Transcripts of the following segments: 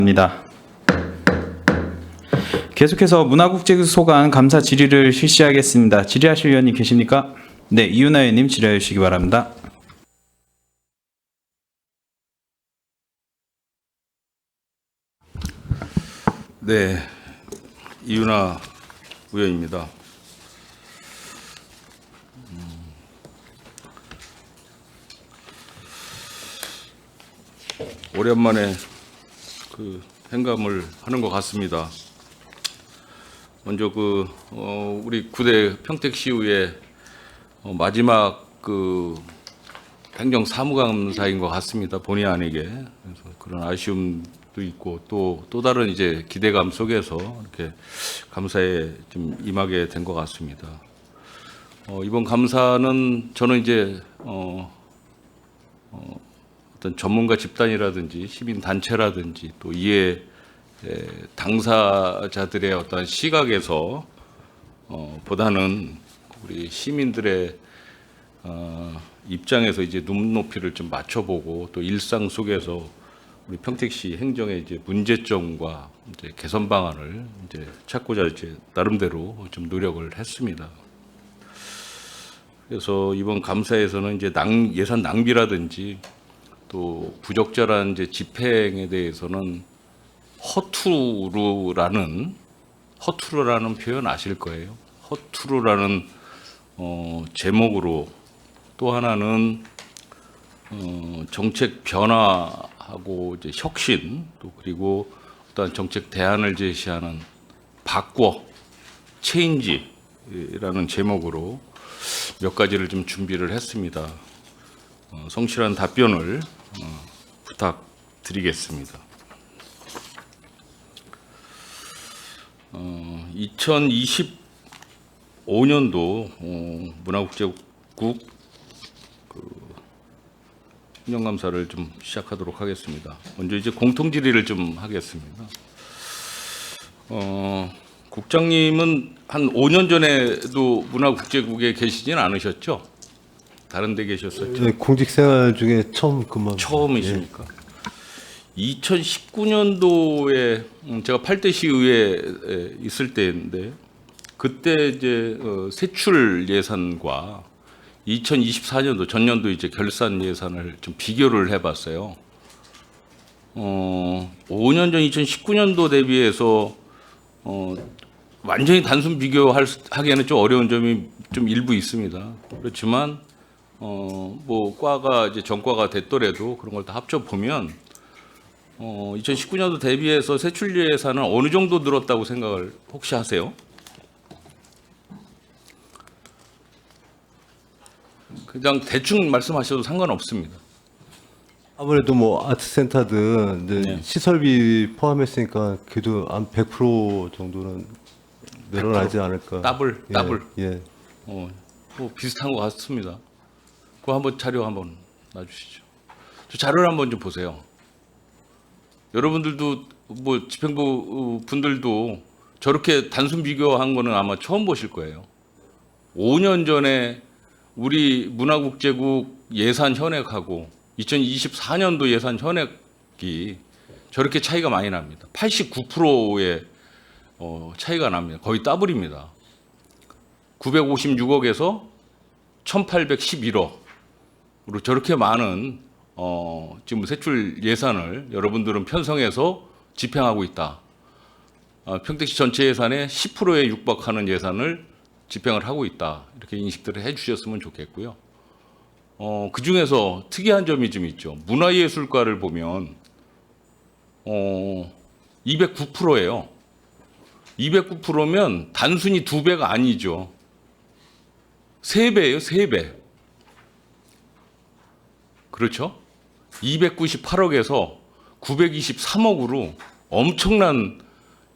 입니다. 계속해서 문화국제소관 감사 질의를 실시하겠습니다. 질의하실 의원님 계십니까? 네, 이윤하 의원님 질의해 주시기 바랍니다. 네, 이윤하 의원입니다. 오랜만에 행감을 하는 것 같습니다. 먼저 우리 9대 평택시의회 마지막 행정사무감사인 것 같습니다. 본의 아니게. 그래서 그런 아쉬움도 있고 또 다른 이제 기대감 속에서 이렇게 감사에 좀 임하게 된 것 같습니다. 이번 감사는 저는 이제 어떤 전문가 집단이라든지 시민 단체라든지 또 이해 당사자들의 어떤 시각에서 보다는 우리 시민들의 입장에서 이제 눈높이를 좀 맞춰보고 또 일상 속에서 우리 평택시 행정의 이제 문제점과 이제 개선 방안을 이제 찾고자 이제 나름대로 좀 노력을 했습니다. 그래서 이번 감사에서는 이제 예산 낭비라든지 또 부적절한 이제 집행에 대해서는 허투루라는 표현 아실 거예요. 허투루라는 제목으로 또 하나는 정책 변화하고 이제 혁신 또 그리고 어떤 정책 대안을 제시하는 바꿔 체인지라는 제목으로 몇 가지를 좀 준비를 했습니다. 성실한 답변을 부탁드리겠습니다. 2025년도 문화국제국 행정감사를 좀 시작하도록 하겠습니다. 먼저 이제 공통질의를 좀 하겠습니다. 국장님은 한 5년 전에도 문화국제국에 계시진 않으셨죠? 다른 데 계셨었죠? 네, 공직생활 중에 처음이십니까? 2019년도에 제가 8대 시의회에 있을 때인데 그때 이제 세출 예산과 2024년도 전년도 이제 결산 예산을 좀 비교를 해봤어요. 5년 전 2019년도 대비해서 완전히 단순 비교하기에는 좀 어려운 점이 좀 일부 있습니다. 그렇지만 뭐 과가 이제 전과가 됐더라도 그런 걸 다 합쳐 보면 2019년도 대비해서 세출 예산은 어느 정도 늘었다고 생각을 혹시 하세요? 그냥 대충 말씀하셔도 상관없습니다. 아무래도 뭐 아트센터든 이제 네. 시설비 포함했으니까 그래도 한 100% 정도는 늘어나지 않을까. 더블. 예. 뭐 비슷한 것 같습니다. 그거 한번 자료 한번 놔주시죠. 저 자료를 한번 좀 보세요. 여러분들도 뭐 집행부 분들도 저렇게 단순 비교한 거는 아마 처음 보실 거예요. 5년 전에 우리 문화국제국 예산 현액하고 2024년도 예산 현액이 저렇게 차이가 많이 납니다. 89%의 차이가 납니다. 거의 더블입니다. 956억에서 1811억으로 저렇게 많은 지금 세출 예산을 여러분들은 편성해서 집행하고 있다. 평택시 전체 예산의 10%에 육박하는 예산을 집행을 하고 있다. 이렇게 인식들을 해주셨으면 좋겠고요. 그 중에서 특이한 점이 좀 있죠. 문화예술과를 보면 209%예요. 209%면 단순히 2배가 아니죠. 3배예요, 3배. 그렇죠? 298억에서 923억으로 엄청난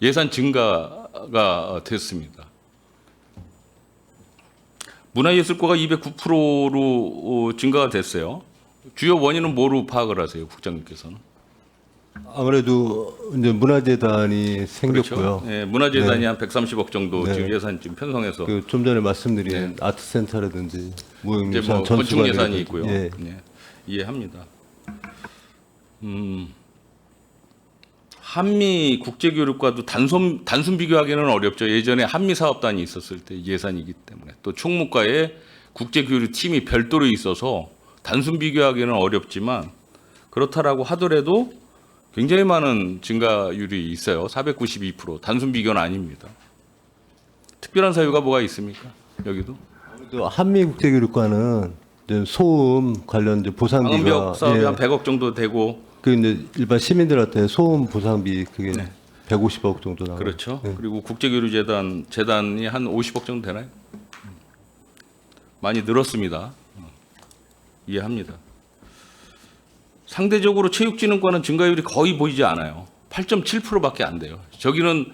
예산 증가가 됐습니다. 문화예술과가 209%로 증가가 됐어요. 주요 원인은 뭐로 파악을 하세요, 국장님께서는? 아무래도 이제 문화재단이 생겼고요. 그렇죠. 네, 문화재단이 네. 한 130억 정도 네. 지금 예산 지금 편성해서 그 좀 전에 말씀드린 네. 아트센터라든지 이제 무형유산 뭐 건축 예산이 전수관이라든지. 있고요. 예. 네, 이해합니다. 한미 국제교육과도 단순 비교하기는 어렵죠. 예전에 한미 사업단이 있었을 때 예산이기 때문에 또 총무과에 국제교육팀이 별도로 있어서 단순 비교하기는 어렵지만 그렇다라고 하더라도 굉장히 많은 증가율이 있어요. 492%. 단순 비교는 아닙니다. 특별한 사유가 뭐가 있습니까? 여기도? 또 한미국제교육과는 이제 소음 관련 이제 보상비가 방음벽 사업이 예, 한 100억 정도 되고 그 이제 일반 시민들한테 소음 보상비 그게 네. 150억 정도 나와요. 그렇죠. 네. 그리고 국제교류재단이 한 50억 정도 되나요? 많이 늘었습니다. 이해합니다. 상대적으로 체육진흥과는 증가율이 거의 보이지 않아요. 8.7%밖에 안 돼요. 저기는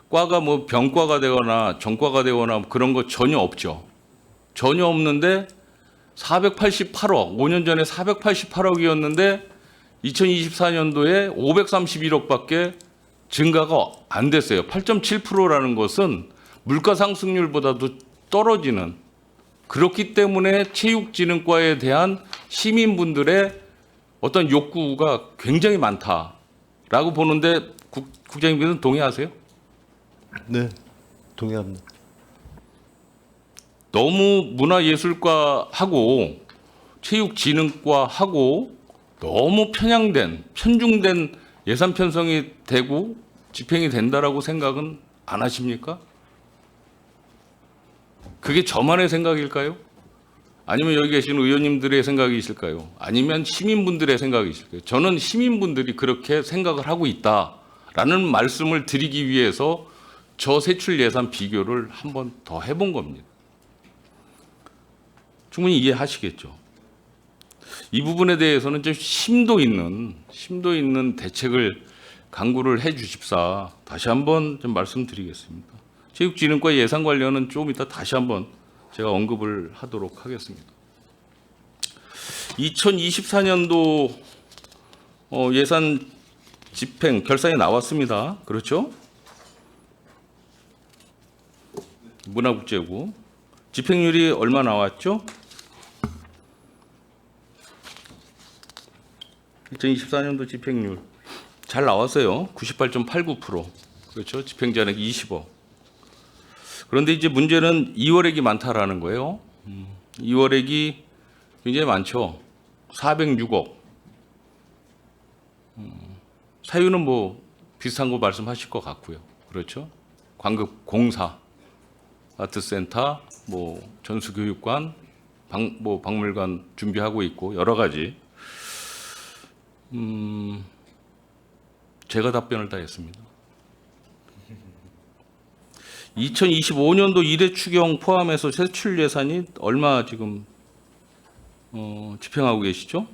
과가 뭐 병과가 되거나 전과가 되거나 그런 거 전혀 없죠. 전혀 없는데 488억, 5년 전에 488억이었는데 2024년도에 531억밖에 증가가 안 됐어요. 8.7%라는 것은 물가 상승률보다도 떨어지는, 그렇기 때문에 체육진흥과에 대한 시민분들의 어떤 욕구가 굉장히 많다라고 보는데 국장님께서는 동의하세요? 네, 동의합니다. 너무 문화예술과하고 체육진흥과하고 너무 편중된 예산 편성이 되고 집행이 된다라고 생각은 안 하십니까? 그게 저만의 생각일까요? 아니면 여기 계신 의원님들의 생각이실까요? 아니면 시민분들의 생각이실까요? 저는 시민분들이 그렇게 생각을 하고 있다라는 말씀을 드리기 위해서 저 세출 예산 비교를 한 번 더 해본 겁니다. 충분히 이해하시겠죠? 이 부분에 대해서는 좀 심도 있는 대책을 강구를 해 주십사 다시 한번 좀 말씀드리겠습니다. 체육진흥과 예산 관련은 조금 이따 다시 한번 제가 언급을 하도록 하겠습니다. 2024년도 예산 집행 결산이 나왔습니다. 그렇죠? 문화국제부 집행률이 얼마 나왔죠? 2024년도 집행률 잘 나왔어요. 98.89%. 그렇죠? 집행 잔액 20억. 그런데 이제 문제는 2월액이 많다라는 거예요. 2월액이 굉장히 많죠. 406억. 사유는 뭐 비슷한 거 말씀하실 것 같고요. 그렇죠? 관급 공사, 아트센터, 뭐 전수교육관, 박물관 준비하고 있고 여러 가지. 제가 답변을 다 했습니다. 2025년도 1회 추경 포함해서 세출 예산이 얼마 지금 집행하고 계시죠?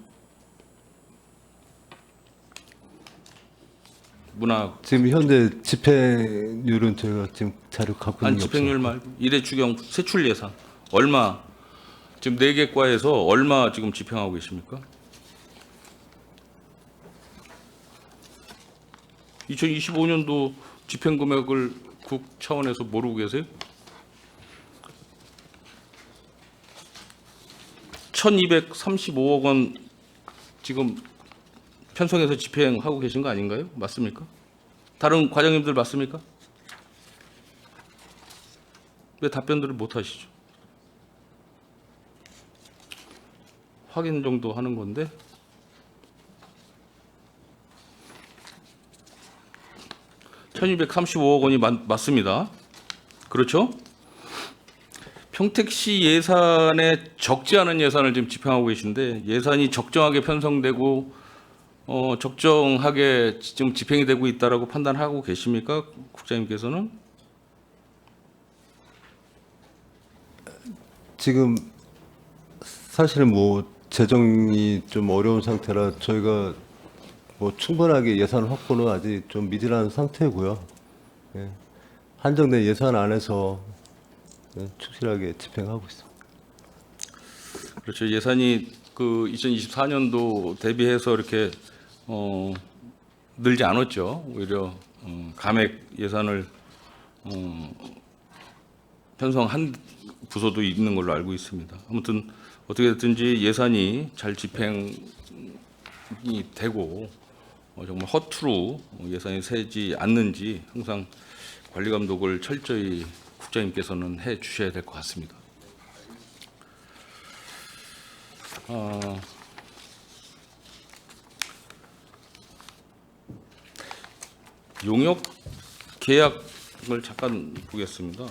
문화 지금 현재 집행률은 저희가 지금 자료 갖고 있는 게 집행률 없어요. 말고 1회 추경 세출 예산 얼마 지금 4개 과에서 얼마 지금 집행하고 계십니까? 2025년도 집행 금액을 국 차원에서 모르고 계세요? 1,235억 원 지금 편성해서 집행하고 계신 거 아닌가요? 맞습니까? 다른 과장님들 맞습니까? 왜 답변들을 못 하시죠? 확인 정도 하는 건데 1,235억 원이 맞습니다. 그렇죠? 평택시 예산에 적지 않은 예산을 지금 집행하고 계신데 예산이 적정하게 편성되고 적정하게 지금 집행이 되고 있다라고 판단하고 계십니까? 국장님께서는? 지금 사실은 뭐 재정이 좀 어려운 상태라 저희가 뭐 충분하게 예산 확보는 아직 좀 미진한 상태고요. 예. 한정된 예산 안에서 충실하게 집행하고 있습니다. 그렇죠. 예산이 그 2024년도 대비해서 이렇게 늘지 않았죠. 오히려 감액 예산을 편성한 부서도 있는 걸로 알고 있습니다. 아무튼 어떻게 됐든지 예산이 잘 집행이 되고 정말 허투루 예산이 새지 않는지 항상 관리 감독을 철저히 국장님께서는 해 주셔야 될 것 같습니다. 용역 계약을 잠깐 보겠습니다.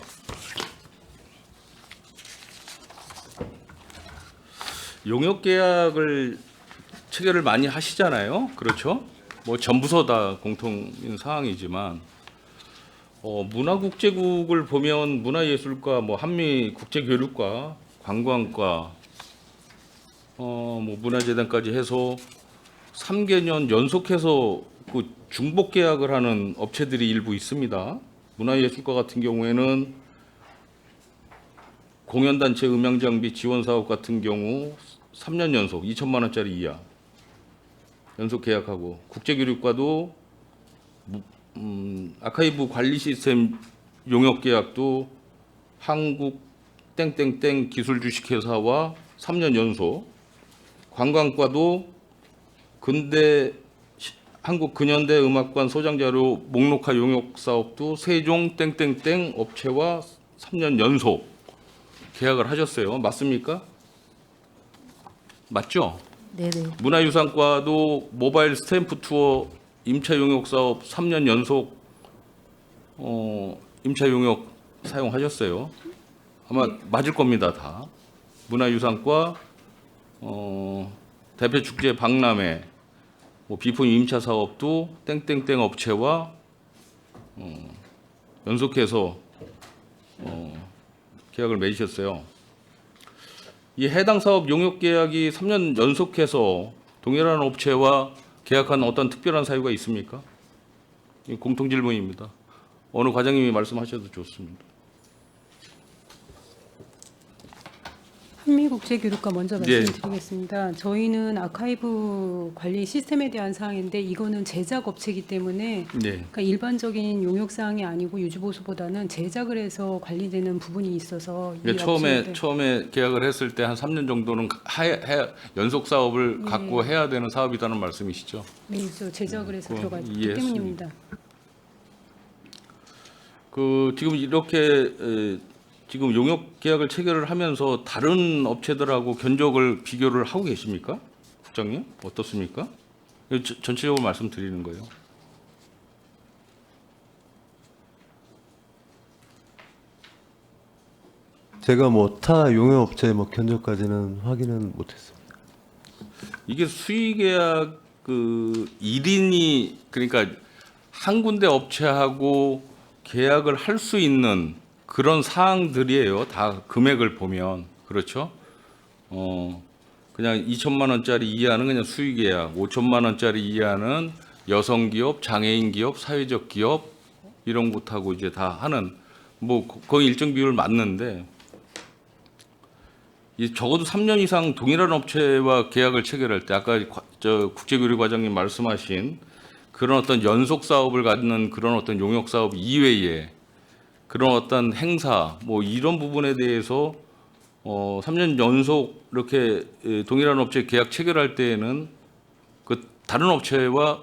용역 계약을 체결을 많이 하시잖아요. 그렇죠? 뭐 전부서 다 공통인 사항이지만 문화국제국을 보면 문화예술과 뭐 한미국제교류과 관광과 뭐 문화재단까지 해서 3개년 연속해서 그 중복 계약을 하는 업체들이 일부 있습니다. 문화예술과 같은 경우에는 공연단체 음향장비 지원 사업 같은 경우 3년 연속 2천만 원짜리 이하 연속 계약하고, 국제교류과도 아카이브 관리 시스템 용역 계약도 한국 땡땡땡 기술 주식회사와 3년 연속, 관광과도 한국 근현대 음악관 소장자료 목록화 용역 사업도 세종 땡땡땡 업체와 3년 연속 계약을 하셨어요. 맞습니까? 맞죠? 네네. 문화유산과도 모바일 스탬프 투어 임차 용역 사업 3년 연속 임차 용역 사용하셨어요. 아마 맞을 겁니다, 다. 문화유산과 대표 축제 박람회 뭐 비품 임차 사업도 땡땡땡 업체와 연속해서 계약을 맺으셨어요. 이 해당 사업 용역 계약이 3년 연속해서 동일한 업체와 계약한 어떤 특별한 사유가 있습니까? 이 공통 질문입니다. 어느 과장님이 말씀하셔도 좋습니다. 한미국제교류과 먼저 예. 말씀드리겠습니다. 저희는 아카이브 관리 시스템에 대한 사항인데 이거는 제작 업체이기 때문에 네. 그러니까 일반적인 용역 사항이 아니고 유지보수보다는 제작을 해서 관리되는 부분이 있어서 이 그러니까 업체들- 처음에 계약을 했을 때 한 3년 정도는 연속 사업을 갖고 해야 되는 사업이라는 말씀이시죠? 네, 저 제작을 해서 그거 들어가 있기 이해했습니다. 때문입니다. 지금 이렇게 지금 용역 계약을 체결을 하면서 다른 업체들하고 견적을 비교를 하고 계십니까? 국장님 어떻습니까? 전체적으로 말씀드리는 거예요. 제가 뭐 타 용역업체 뭐 견적까지는 확인은 못했습니다. 이게 수의계약 그 1인이 그러니까 한 군데 업체하고 계약을 할 수 있는 그런 사항들이에요. 다 금액을 보면 그렇죠. 그냥 2천만 원짜리 이하는 그냥 수의계약, 5천만 원짜리 이하는 여성기업, 장애인기업, 사회적 기업 이런 곳하고 이제 다 하는 뭐 거의 일정 비율 맞는데. 적어도 3년 이상 동일한 업체와 계약을 체결할 때 아까 국제교류 과장님 말씀하신 그런 어떤 연속 사업을 갖는 그런 어떤 용역 사업 이외에 그런 어떤 행사 뭐 이런 부분에 대해서 3년 연속 이렇게 동일한 업체 계약 체결할 때에는 그 다른 업체와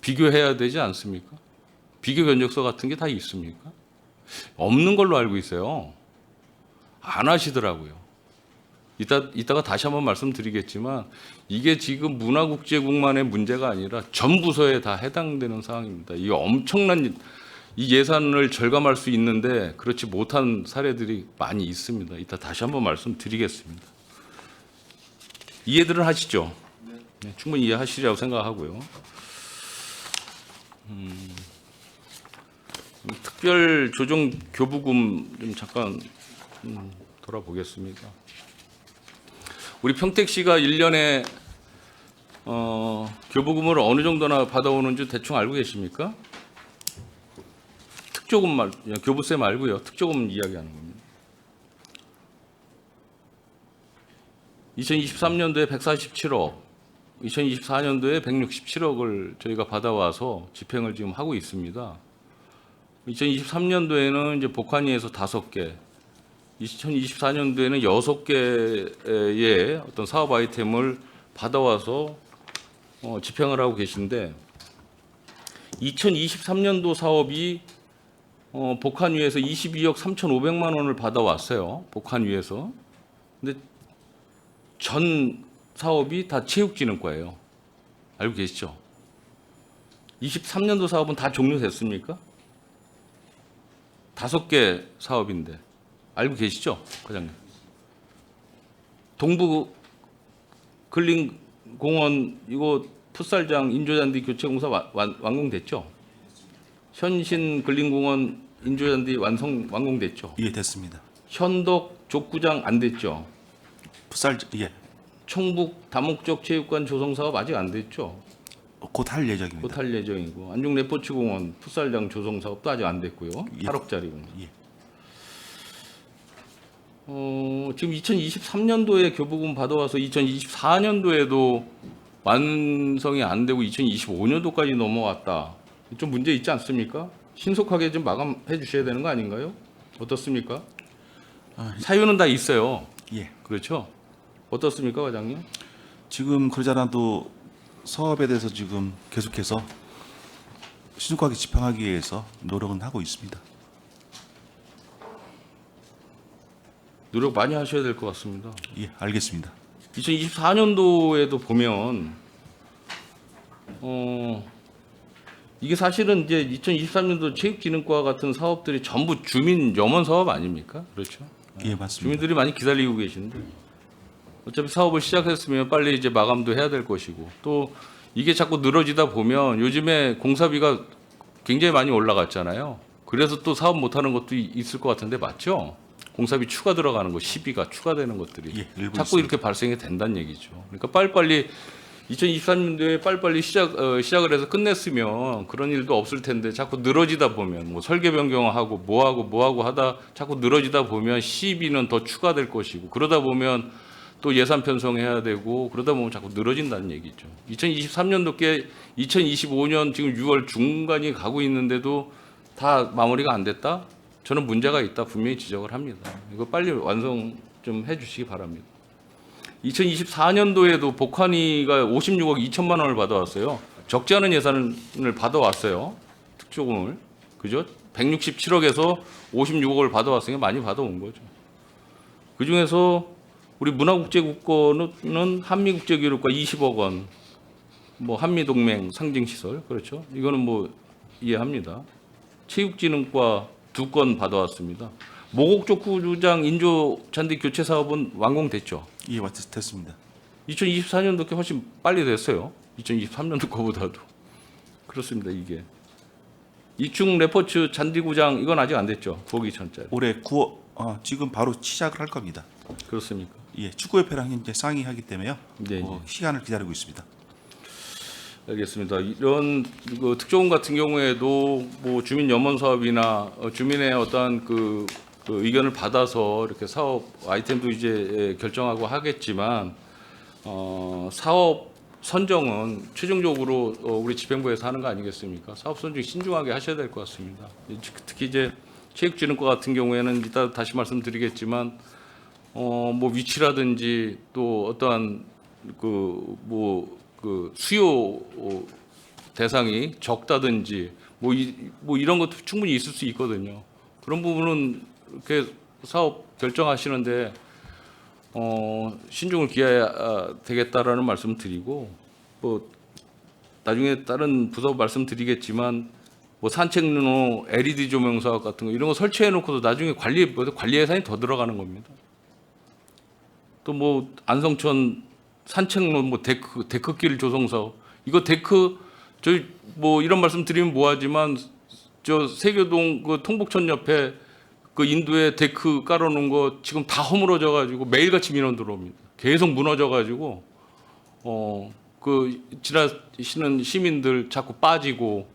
비교해야 되지 않습니까? 비교 견적서 같은 게 다 있습니까? 없는 걸로 알고 있어요. 안 하시더라고요. 이따가 다시 한번 말씀드리겠지만 이게 지금 문화국제국만의 문제가 아니라 전 부서에 다 해당되는 사항입니다. 이게 엄청난 이 예산을 절감할 수 있는데 그렇지 못한 사례들이 많이 있습니다. 이따 다시 한번 말씀드리겠습니다. 이해들은 하시죠? 네, 충분히 이해하시리라고 생각하고요. 특별 조정 교부금 좀 잠깐 돌아보겠습니다. 우리 평택시가 1년에 교부금을 어느 정도나 받아오는지 대충 알고 계십니까? 특조금 교부세 말고요. 특조금 이야기하는 겁니다. 2023년도에 147억, 2024년도에 167억을 저희가 받아와서 집행을 지금 하고 있습니다. 2023년도에는 이제 복한위에서 5개, 2024년도에는 6개의 어떤 사업 아이템을 받아와서 집행을 하고 계신데 2023년도 사업이 복한위에서 22억 3,500만 원을 받아왔어요. 복한위에서. 근데 전 사업이 다 체육진흥과예요. 알고 계시죠? 23년도 사업은 다 종료됐습니까? 5개 사업인데 알고 계시죠, 과장님? 동부 근린공원 이거 풋살장 인조잔디 교체 공사 완공됐죠? 현신 근린공원 인조잔디 완공됐죠? 예, 됐습니다. 현덕 족구장 안 됐죠? 풋살 예, 청북 다목적 체육관 조성 사업 아직 안 됐죠? 곧 할 예정입니다. 곧 할 예정이고 안중 레포츠공원 풋살장 조성 사업도 아직 안 됐고요. 예. 8억짜리고. 예. 지금 2023년도에 교부금 받아와서 2024년도에도 완성이 안 되고 2025년도까지 넘어왔다. 좀 문제 있지 않습니까? 신속하게 좀 마감해 주셔야 되는 거 아닌가요? 어떻습니까? 사유는 다 있어요. 예. 그렇죠? 어떻습니까, 과장님? 지금 그러지 않아도 사업에 대해서 지금 계속해서 신속하게 집행하기 위해서 노력은 하고 있습니다. 노력 많이 하셔야 될 것 같습니다. 예, 알겠습니다. 2024년도에도 보면 이게 사실은 이제 2023년도 체육진흥과 같은 사업들이 전부 주민 염원 사업 아닙니까? 그렇죠? 예, 맞습니다. 주민들이 많이 기다리고 계신데 어차피 사업을 시작했으면 빨리 이제 마감도 해야 될 것이고 또 이게 자꾸 늘어지다 보면 요즘에 공사비가 굉장히 많이 올라갔잖아요. 그래서 또 사업 못하는 것도 있을 것 같은데 맞죠? 공사비 추가 들어가는 거, 시비가 추가되는 것들이 예, 일부 자꾸 있습니다. 이렇게 발생이 된다는 얘기죠. 그러니까 빨리빨리 2023년도에 빨리빨리 시작을 해서 끝냈으면 그런 일도 없을 텐데 자꾸 늘어지다 보면 뭐 설계 변경하고 뭐하고 하다 자꾸 늘어지다 보면 시비는 더 추가될 것이고 그러다 보면 또 예산 편성해야 되고 그러다 보면 자꾸 늘어진다는 얘기죠. 2023년도께 2025년 지금 6월 중간이 가고 있는데도 다 마무리가 안 됐다? 저는 문제가 있다 분명히 지적을 합니다. 이거 빨리 완성 좀 해주시기 바랍니다. 2024년도에도 복한위가 56억 2천만 원을 받아왔어요. 적지 않은 예산을 받아왔어요. 특조금을. 그죠? 167억에서 56억을 받아왔으니까 많이 받아온 거죠. 그중에서 우리 문화국제국고는 한미국제교류과 20억 원, 뭐 한미동맹 상징시설, 그렇죠? 이거는 뭐 이해합니다. 체육진흥과 2건 받아왔습니다. 모곡 족구장 인조 잔디 교체 사업은 완공됐죠. 예, 됐습니다. 2024년도께 훨씬 빨리 됐어요. 2023년도 거보다도. 그렇습니다. 이게. 이충 레포츠 잔디구장 이건 아직 안 됐죠. 9억 2천짜리. 올해 9월 지금 바로 시작을 할 겁니다. 그렇습니까? 예, 축구협회랑 현재 상의하기 때문에요. 네, 네. 시간을 기다리고 있습니다. 알겠습니다. 이런 특조금 같은 경우에도 뭐 주민 염원 사업이나 주민의 어떠한 그 의견을 받아서 이렇게 사업 아이템도 이제 결정하고 하겠지만 사업 선정은 최종적으로 우리 집행부에서 하는 거 아니겠습니까? 사업 선정 신중하게 하셔야 될 것 같습니다. 특히 이제 체육진흥과 같은 경우에는 이따 다시 말씀드리겠지만 뭐 위치라든지 또 어떠한 그 수요 대상이 적다든지 뭐 이런 것도 충분히 있을 수 있거든요. 그런 부분은 이렇게 사업 결정하시는데 신중을 기해야 되겠다라는 말씀 드리고 뭐 나중에 다른 부서 말씀드리겠지만 뭐 산책로 LED 조명 사업 같은 거 이런 거 설치해 놓고도 나중에 관리 예산이 더 들어가는 겁니다. 또 뭐 안성천 산책로 뭐 데크길 조성 사업 이거 데크 저희 뭐 이런 말씀 드리면 뭐하지만 저 세교동 그 통북천 옆에 그 인도에 데크 깔아놓은 거 지금 다 허물어져 가지고 매일같이 민원 들어옵니다. 계속 무너져 가지고 그 지나시는 시민들 자꾸 빠지고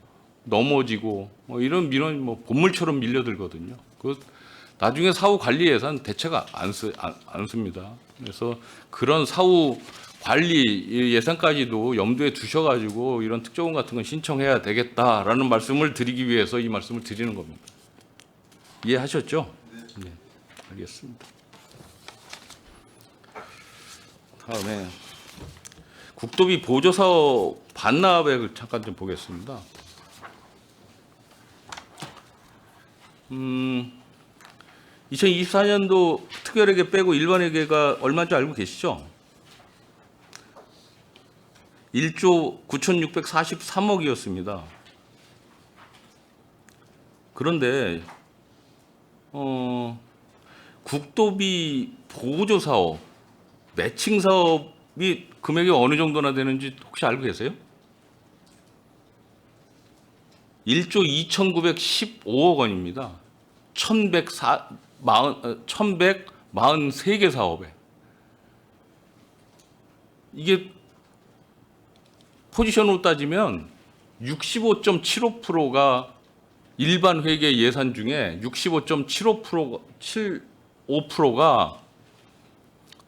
넘어지고 뭐 이런 민원이 뭐 본물처럼 밀려들거든요. 그 나중에 사후 관리 예산 대체가 안 씁니다. 그래서 그런 사후 관리 예산까지도 염두에 두셔가지고 이런 특조금 같은 건 신청해야 되겠다라는 말씀을 드리기 위해서 이 말씀을 드리는 겁니다. 이해하셨죠? 네, 알겠습니다. 다음에 국도비 보조사업 반납액을 잠깐 좀 보겠습니다. 2024년도 특별회계 빼고 일반회계가 얼마인지 알고 계시죠? 1조 9,643억이었습니다. 그런데 국도비 보조 사업, 매칭 사업이 금액이 어느 정도나 되는지 혹시 알고 계세요? 1조 2,915억 원입니다. 1,143개 사업에. 이게 포지션으로 따지면 65.75%가 일반 회계 예산 중에 65.75%가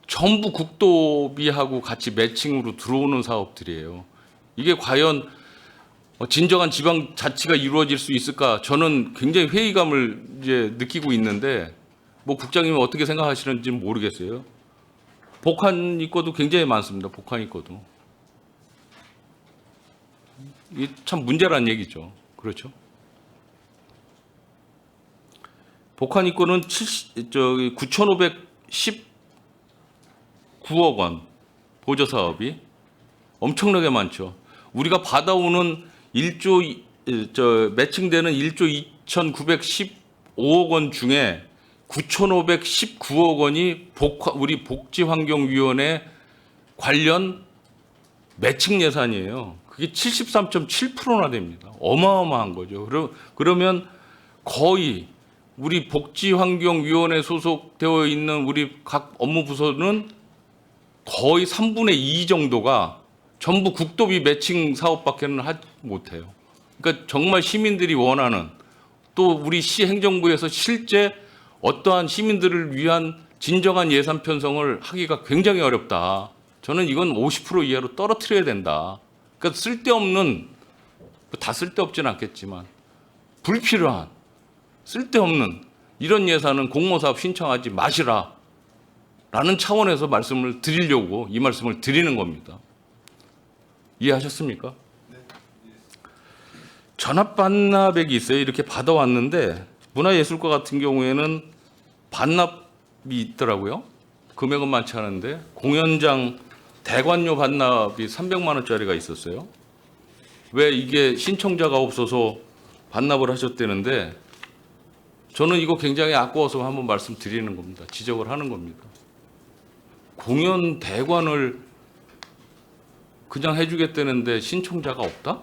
전부 국도비하고 같이 매칭으로 들어오는 사업들이에요. 이게 과연 진정한 지방 자치가 이루어질 수 있을까? 저는 굉장히 회의감을 이제 느끼고 있는데 뭐 국장님은 어떻게 생각하시는지 모르겠어요. 복한이과도 굉장히 많습니다. 복한이과도. 이게 참 문제란 얘기죠. 그렇죠? 복한이과는 9,519억 원 보조 사업이 엄청나게 많죠. 우리가 받아오는 매칭되는 1조 2,915억 원 중에 9,519억 원이 우리 복지환경위원회 관련 매칭 예산이에요. 그게 73.7%나 됩니다. 어마어마한 거죠. 그러면 거의 우리 복지환경위원회 소속되어 있는 우리 각 업무 부서는 거의 3분의 2 정도가 전부 국도비 매칭 사업밖에는 하지 못해요. 그러니까 정말 시민들이 원하는 또 우리 시 행정부에서 실제 어떠한 시민들을 위한 진정한 예산 편성을 하기가 굉장히 어렵다. 저는 이건 50% 이하로 떨어뜨려야 된다. 그러니까 쓸데없는, 다 쓸데없지는 않겠지만 불필요한 쓸데없는 이런 예산은 공모사업 신청하지 마시라 라는 차원에서 말씀을 드리려고 이 말씀을 드리는 겁니다. 이해하셨습니까? 전압 반납액이 있어요. 이렇게 받아왔는데 문화예술과 같은 경우에는 반납이 있더라고요. 금액은 많지 않은데 공연장 대관료 반납이 300만 원짜리가 있었어요. 왜 이게 신청자가 없어서 반납을 하셨다는데 저는 이거 굉장히 아까워서 한번 말씀드리는 겁니다. 지적을 하는 겁니다. 공연 대관을 그냥 해주겠다는데 신청자가 없다?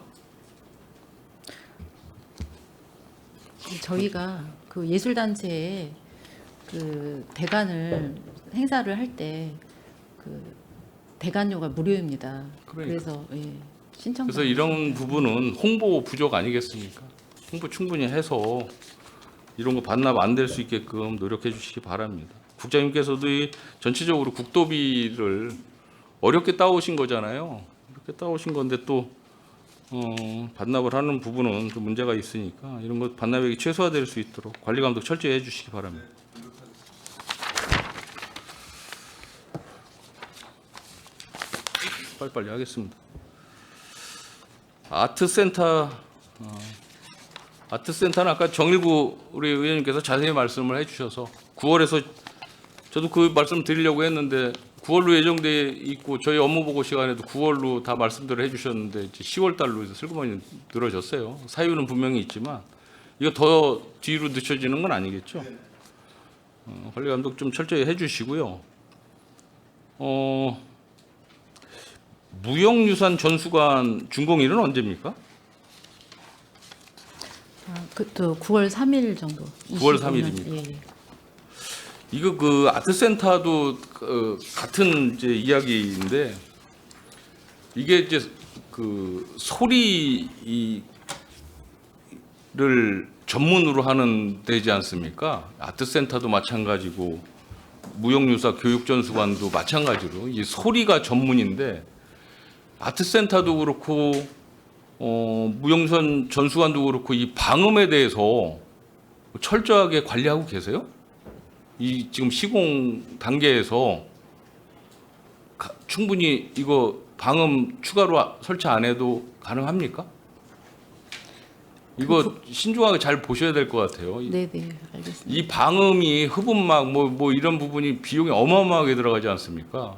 저희가 그 예술단체에 그 대관을 행사를 할 때 그 대관료가 무료입니다. 그러니까. 그래서 신청. 그래서 이런 부분은 홍보 부족 아니겠습니까? 홍보 충분히 해서 이런 거 반납 안 될 수 있게끔 노력해 주시기 바랍니다. 국장님께서도 이 전체적으로 국도비를 어렵게 따오신 거잖아요. 이렇게 따오신 건데 또 반납을 하는 부분은 좀 문제가 있으니까 이런 것 반납액이 최소화될 수 있도록 관리 감독 철저히 해주시기 바랍니다. 빨리빨리 하겠습니다. 아트센터는 아까 정일구 우리 의원님께서 자세히 말씀을 해주셔서 9월에서 저도 그 말씀 드리려고 했는데 9월로 예정돼 있고 저희 업무 보고 시간에도 9월로 다 말씀들을 해주셨는데 이제 10월 달로 슬그머니 늘어졌어요. 사유는 분명히 있지만 이거 더 뒤로 늦춰지는 건 아니겠죠. 관리 감독 좀 철저히 해주시고요. 무형유산 전수관 준공일은 언제입니까? 또 9월 3일 정도. 9월 25년. 3일입니까? 예. 이거 그 아트센터도 같은 이제 이야기인데 이게 이제 그 소리를 전문으로 하는 데지 않습니까? 아트센터도 마찬가지고 무형유사 교육전수관도 마찬가지로 이 소리가 전문인데 아트센터도 그렇고 무형유산 전수관도 그렇고 이 방음에 대해서 철저하게 관리하고 계세요? 이 지금 시공 단계에서 충분히 이거 방음 추가로 설치 안 해도 가능합니까? 이거 신중하게 잘 보셔야 될 것 같아요. 네네, 알겠습니다. 이 방음이 흡음막 뭐 이런 부분이 비용이 어마어마하게 들어가지 않습니까?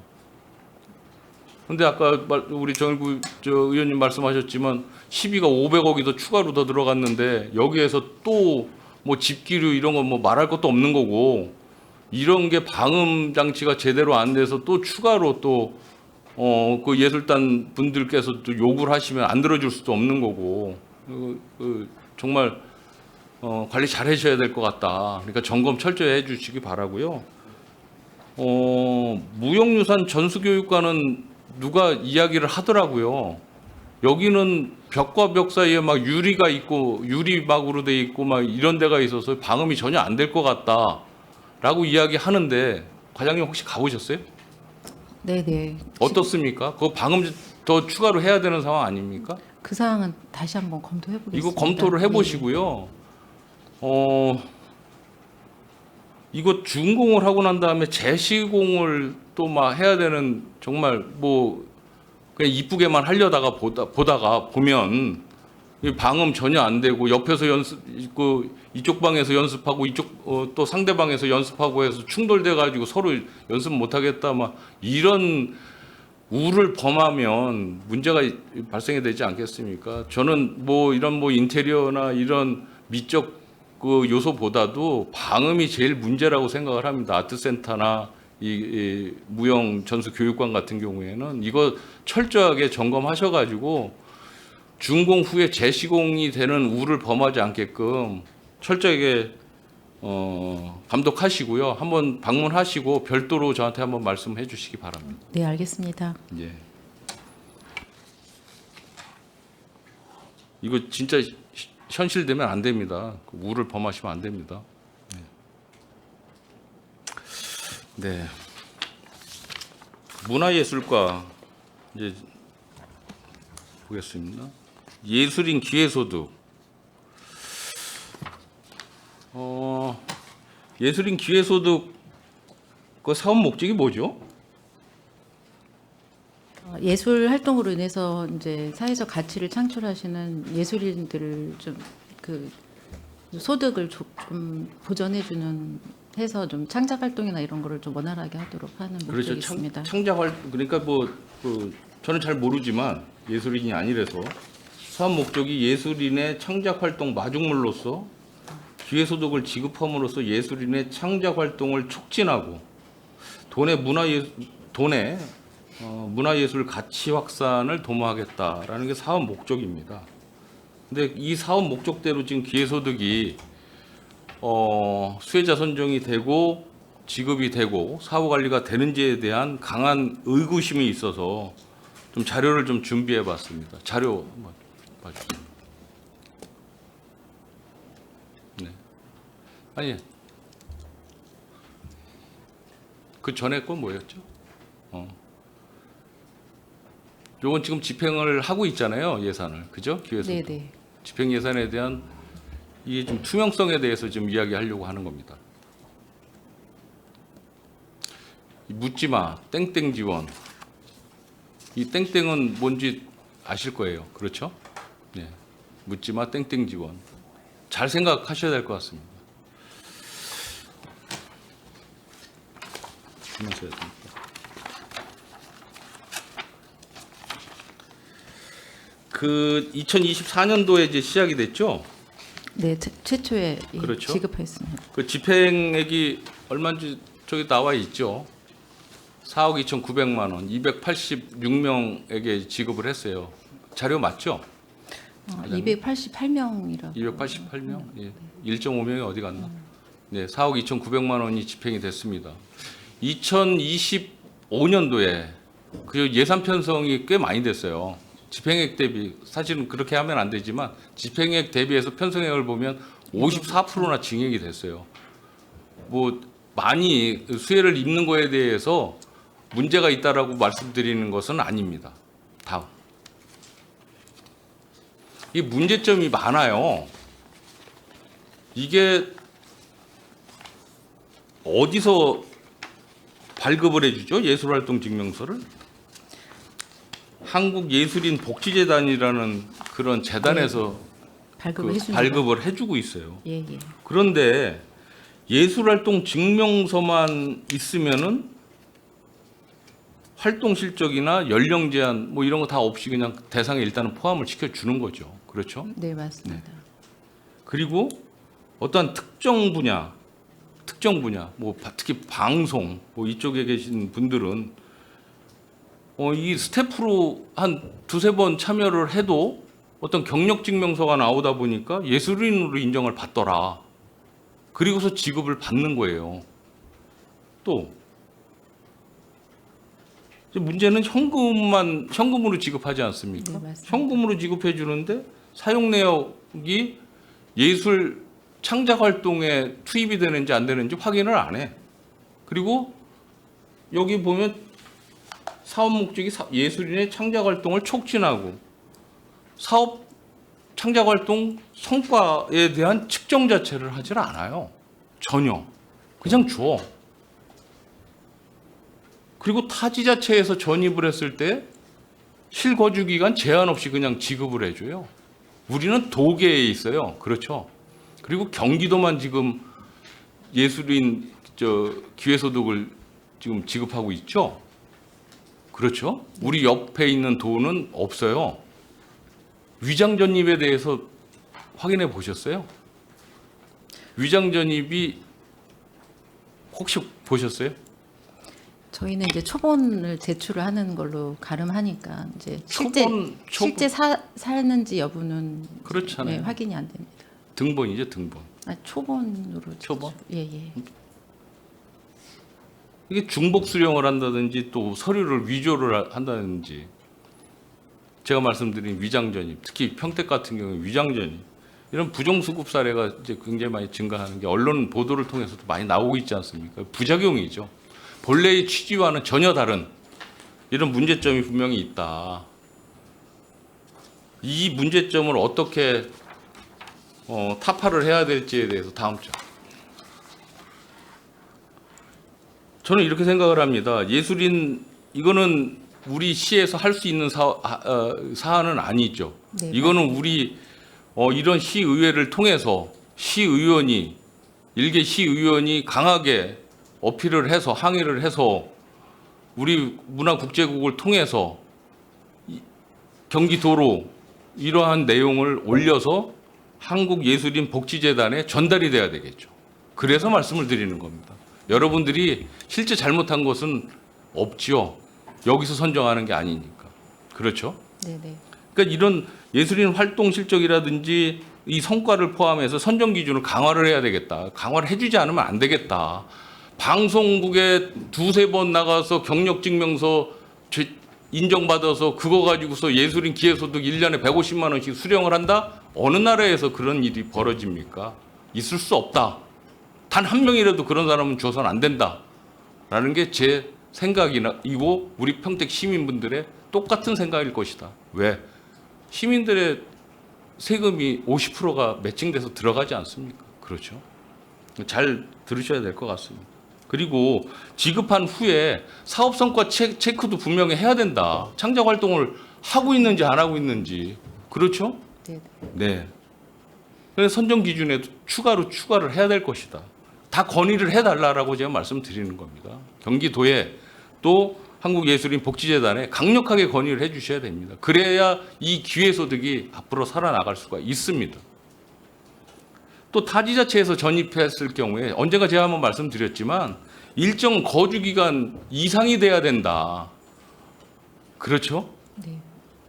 근데 아까 우리 정일구 의원님 말씀하셨지만 시비가 500억이 더 추가로 더 들어갔는데 여기에서 또 뭐 집기류 이런 거 뭐 말할 것도 없는 거고 이런 게 방음 장치가 제대로 안 돼서 또 추가로 또 그 예술단 분들께서 또 요구를 하시면 안 들어줄 수도 없는 거고 정말 관리 잘 하셔야 될 것 같다. 그러니까 점검 철저히 해주시기 바라고요. 무형유산 전수교육과는 누가 이야기를 하더라고요. 여기는 벽과 벽 사이에 막 유리가 있고 유리막으로 돼 있고 막 이런 데가 있어서 방음이 전혀 안 될 것 같다라고 이야기하는데 과장님 혹시 가보셨어요? 네네. 어떻습니까? 그 방음 더 추가로 해야 되는 상황 아닙니까? 그 사항은 다시 한번 검토해 보겠습니다. 이거 검토를 해보시고요. 이거 준공을 하고 난 다음에 재시공을 또 막 해야 되는 정말 뭐 그냥 이쁘게만 하려다가 보다가 보면 이 방음 전혀 안 되고 옆에서 이쪽 방에서 연습하고 이쪽 또 상대방에서 연습하고 해서 충돌돼 가지고 서로 연습 못 하겠다 막 이런 우를 범하면 문제가 발생이 되지 않겠습니까? 저는 뭐 이런 뭐 인테리어나 이런 미적 그 요소보다도 방음이 제일 문제라고 생각을 합니다. 아트센터나 이 무형 전수 교육관 같은 경우에는 이거 철저하게 점검하셔가지고 준공 후에 재시공이 되는 우를 범하지 않게끔 철저하게 감독하시고요. 한번 방문하시고 별도로 저한테 한번 말씀해 주시기 바랍니다. 네, 알겠습니다. 예. 이거 진짜 현실되면 안 됩니다. 그 우를 범하시면 안 됩니다. 네. 문화예술과 이제 보겠습니다. 예술인 기회소득. 예술인 기회소득 그 사업 목적이 뭐죠? 예술 활동으로 인해서 이제 사회적 가치를 창출하시는 예술인들을 좀 그 소득을 좀 보전해주는 해서 좀 창작 활동이나 이런 거를 좀 원활하게 하도록 하는 목적이 그렇죠. 있습니다. 창작 활동 그러니까 저는 잘 모르지만 예술인이 아니라서 사업 목적이 예술인의 창작 활동 마중물로서 기회소득을 지급함으로써 예술인의 창작 활동을 촉진하고 돈의 문화예술 가치 확산을 도모하겠다라는 게 사업 목적입니다. 근데 이 사업 목적대로 지금 기회소득이 수혜자 선정이 되고 지급이 되고 사후 관리가 되는지에 대한 강한 의구심이 있어서 좀 자료를 좀 준비해 봤습니다. 자료 한번 봐주세요. 네. 아니, 그 전에 건 뭐였죠? 요건 지금 집행을 하고 있잖아요, 예산을. 그죠? 기회소득. 네네. 집행 예산에 대한 이게 좀 투명성에 대해서 좀 이야기하려고 하는 겁니다. 묻지마 땡땡 지원. 이 땡땡은 뭔지 아실 거예요. 그렇죠? 네. 묻지마 땡땡 지원. 잘 생각하셔야 될 것 같습니다. 하셔야 됩니다. 그 2024년도에 이제 시작이 됐죠. 네, 최초에 예, 그렇죠. 지급했습니다. 그 집행액이 얼마인지 저기 나와 있죠. 4억 2,900만 원, 286명에게 지급을 했어요. 자료 맞죠? 288명이라고. 288명? 예. 1.5명이 어디 갔나? 네, 4억 2,900만 원이 집행이 됐습니다. 2025년도에 그 예산 편성이 꽤 많이 됐어요. 집행액 대비 사실은 그렇게 하면 안 되지만 집행액 대비해서 편성액을 보면 54%나 증액이 됐어요. 뭐 많이 수혜를 입는 거에 대해서 문제가 있다라고 말씀드리는 것은 아닙니다. 다음. 이 문제점이 많아요. 이게 어디서 발급을 해주죠? 예술활동 증명서를? 한국예술인 복지재단이라는 그런 재단에서 발급을 그 해줍니다. 발급을 해주고 있어요. 예, 예. 그런데 예술활동 증명서만 있으면은 활동 실적이나 연령 제한 뭐 이런 거 다 없이 그냥 대상에 일단은 포함을 시켜주는 거죠. 그렇죠? 네, 맞습니다. 그리고 어떠한 특정 분야, 뭐 특히 방송 뭐 이쪽에 계신 분들은 이 스태프로 한 두세 번 참여를 해도 어떤 경력 증명서가 나오다 보니까 예술인으로 인정을 받더라. 그리고서 지급을 받는 거예요. 또 이제 문제는 현금으로 지급하지 않습니까? 네, 맞습니다. 현금으로 지급해 주는데 사용 내역이 예술 창작 활동에 투입이 되는지 안 되는지 확인을 안 해. 그리고 여기 보면 사업 목적이 예술인의 창작 활동을 촉진하고 사업 창작 활동 성과에 대한 측정 자체를 하질 않아요. 전혀. 그냥 줘. 그리고 타지 자체에서 전입을 했을 때 실거주 기간 제한 없이 그냥 지급을 해줘요. 우리는 도계에 있어요. 그렇죠. 그리고 경기도만 지금 예술인 기회소득을 지금 지급하고 있죠. 그렇죠. 우리 옆에 있는 도는 없어요. 위장 전입에 대해서 확인해 보셨어요? 위장 전입이 혹시 보셨어요? 저희는 이제 초본을 제출을 하는 걸로 가름하니까 이제 초본. 실제 사는지 여부는 그렇잖아요. 네, 확인이 안 됩니다. 등본이죠, 등본. 초본으로 초본? 예, 예. 이게 중복 수령을 한다든지 또 서류를 위조를 한다든지 제가 말씀드린 위장 전입, 특히 평택 같은 경우에 위장 전입 이런 부정수급 사례가 이제 굉장히 많이 증가하는 게 언론 보도를 통해서도 많이 나오고 있지 않습니까? 부작용이죠. 본래의 취지와는 전혀 다른 이런 문제점이 분명히 있다. 이 문제점을 어떻게 타파를 해야 될지에 대해서 다음 주. 저는 이렇게 생각을 합니다. 예술인 이거는 우리 시에서 할 수 있는 사안은 아니죠. 네, 이거는 우리 이런 시의회를 통해서 일개 시의원이 강하게 어필을 해서 항의를 해서 우리 문화국제국을 통해서 경기도로 이러한 내용을 올려서 한국예술인 복지재단에 전달이 돼야 되겠죠. 그래서 말씀을 드리는 겁니다. 여러분들이 실제 잘못한 것은 없지요. 여기서 선정하는 게 아니니까. 그렇죠? 네, 네. 그러니까 이런 예술인 활동 실적이라든지 이 성과를 포함해서 선정 기준을 강화를 해야 되겠다. 강화를 해주지 않으면 안 되겠다. 방송국에 두세 번 나가서 경력증명서 인정받아서 그거 가지고서 예술인 기회소득 1년에 150만 원씩 수령을 한다? 어느 나라에서 그런 일이 벌어집니까? 있을 수 없다. 단 한 명이라도 그런 사람은 줘서는 안 된다. 라는 게 제 생각이고 우리 평택 시민분들의 똑같은 생각일 것이다. 왜? 시민들의 세금이 50%가 매칭돼서 들어가지 않습니까? 그렇죠. 잘 들으셔야 될 것 같습니다. 그리고 지급한 후에 사업 성과 체크도 분명히 해야 된다. 창작 활동을 하고 있는지 안 하고 있는지. 그렇죠? 네, 네. 그래서 선정 기준에도 추가를 해야 될 것이다. 다 건의를 해달라고 제가 말씀드리는 겁니다. 경기도에 또 한국예술인 복지재단에 강력하게 건의를 해주셔야 됩니다. 그래야 이 기회소득이 앞으로 살아나갈 수가 있습니다. 또 타지자체에서 전입했을 경우에 언젠가 제가 한번 말씀드렸지만 일정 거주기간 이상이 돼야 된다. 그렇죠? 네.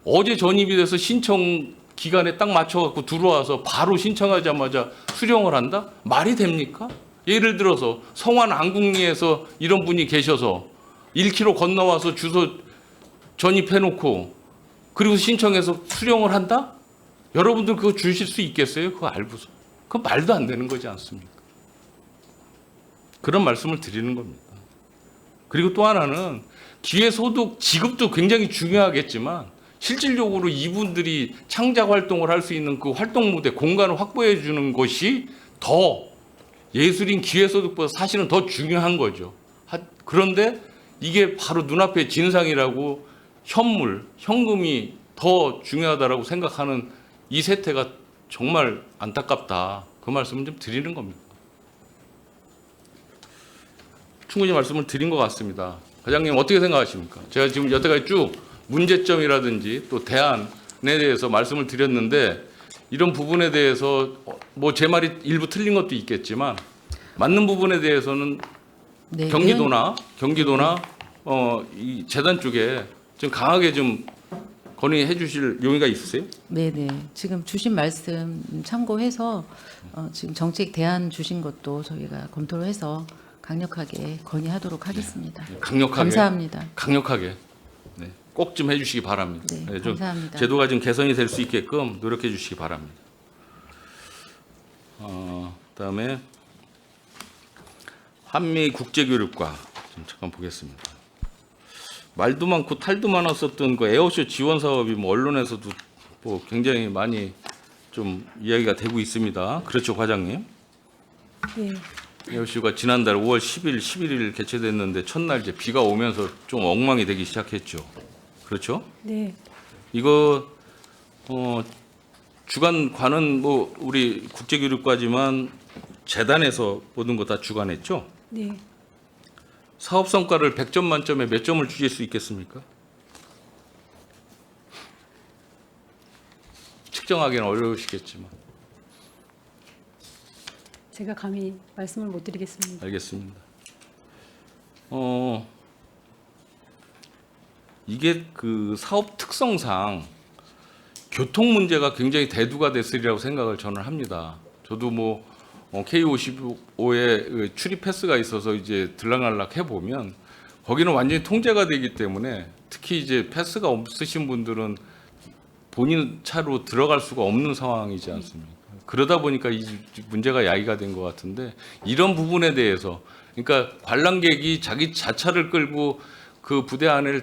어제 전입이 돼서 신청 기간에 딱 맞춰갖고 들어와서 바로 신청하자마자 수령을 한다? 말이 됩니까? 예를 들어서 성안 안국리에서 이런 분이 계셔서 1km 건너와서 주소 전입해놓고 그리고 신청해서 수령을 한다? 여러분들 그거 주실 수 있겠어요? 그거 알고서. 그건 말도 안 되는 거지 않습니까? 그런 말씀을 드리는 겁니다. 그리고 또 하나는 기회소득 지급도 굉장히 중요하겠지만 실질적으로 이분들이 창작 활동을 할 수 있는 그 활동 무대 공간을 확보해 주는 것이 더 예술인 기회소득보다 사실은 더 중요한 거죠. 그런데 이게 바로 눈앞의 진상이라고 현금이 더 중요하다라고 생각하는 이 세태가 정말 안타깝다. 그 말씀을 좀 드리는 겁니다. 충분히 말씀을 드린 것 같습니다. 과장님 어떻게 생각하십니까? 제가 지금 여태까지 쭉 문제점이라든지 또 대안에 대해서 말씀을 드렸는데 이런 부분에 대해서 뭐 제 말이 일부 틀린 것도 있겠지만 맞는 부분에 대해서는 네, 경기도나 이 재단 쪽에 좀 강하게 좀 건의해 주실 용의가 있으세요? 네네. 지금 주신 말씀 참고해서 지금 정책 대안 주신 것도 저희가 검토를 해서 강력하게 건의하도록 하겠습니다. 강력하게. 감사합니다. 강력하게. 네. 꼭 좀 해주시기 바랍니다. 네, 좀 감사합니다. 제도가 좀 개선이 될 수 있게끔 노력해 주시기 바랍니다. 그다음에 한미 국제교류과 좀 잠깐 보겠습니다. 말도 많고 탈도 많았었던 그 에어쇼 지원 사업이 뭐 언론에서도 뭐 굉장히 많이 좀 이야기가 되고 있습니다. 그렇죠, 과장님? 예. 에어쇼가 지난달 5월 10일, 11일 개최됐는데 첫날 이제 비가 오면서 좀 엉망이 되기 시작했죠. 그렇죠? 네. 이거 주관과는 뭐 우리 국제교류과지만 재단에서 모든 거 다 주관했죠. 네. 사업 성과를 100점 만점에 몇 점을 주실 수 있겠습니까? 측정하기는 어려우시겠지만 제가 감히 말씀을 못 드리겠습니다. 알겠습니다. 이게 그 사업 특성상 교통 문제가 굉장히 대두가 됐으리라고 생각을 저는 합니다. 저도 뭐 K55에 출입 패스가 있어서 이제 들락날락 해보면 거기는 완전히 통제가 되기 때문에 특히 이제 패스가 없으신 분들은 본인 차로 들어갈 수가 없는 상황이지 않습니까? 그러다 보니까 이 문제가 야기가 된 것 같은데 이런 부분에 대해서 그러니까 관람객이 자기 자차를 끌고 그 부대 안에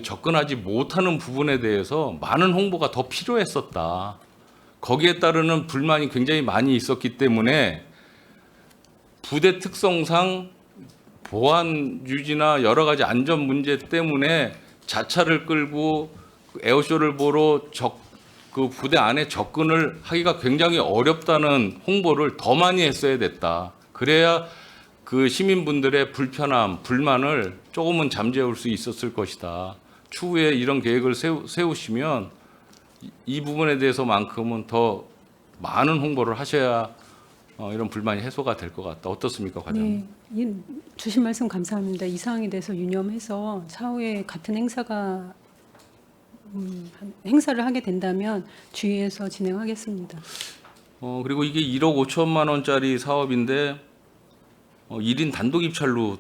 접근하지 못하는 부분에 대해서 많은 홍보가 더 필요했었다. 거기에 따르는 불만이 굉장히 많이 있었기 때문에 부대 특성상 보안 유지나 여러 가지 안전 문제 때문에 자차를 끌고 에어쇼를 보러 그 부대 안에 접근을 하기가 굉장히 어렵다는 홍보를 더 많이 했어야 됐다. 그래야 그 시민분들의 불편함, 불만을 조금은 잠재울 수 있었을 것이다. 추후에 이런 계획을 세우시면 이 부분에 대해서만큼은 더 많은 홍보를 하셔야 이런 불만이 해소가 될 것 같다. 어떻습니까, 과장님? 네. 주신 말씀 감사합니다. 이 사항에 대해서 유념해서 차후에 같은 행사를 하게 된다면 주의해서 진행하겠습니다. 그리고 이게 1억 5천만 원짜리 사업인데 1인 단독 입찰로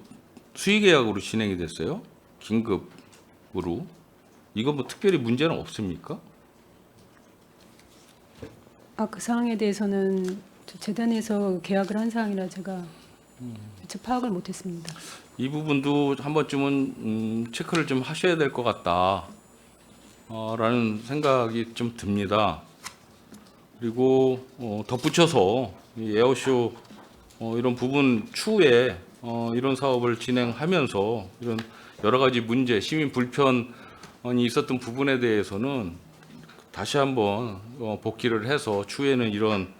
수의 계약으로 진행이 됐어요. 긴급으로. 이거 뭐 특별히 문제는 없습니까? 그 사항에 대해서는 재단에서 계약을 한 사항이라 제가 미처 파악을 못했습니다. 이 부분도 한 번쯤은 체크를 좀 하셔야 될 것 같다. 라는 생각이 좀 듭니다. 그리고 덧붙여서 이 에어쇼 이런 부분 추후에 이런 사업을 진행하면서 이런 여러 가지 문제, 시민 불편이 있었던 부분에 대해서는 다시 한번 복귀를 해서 추후에는 이런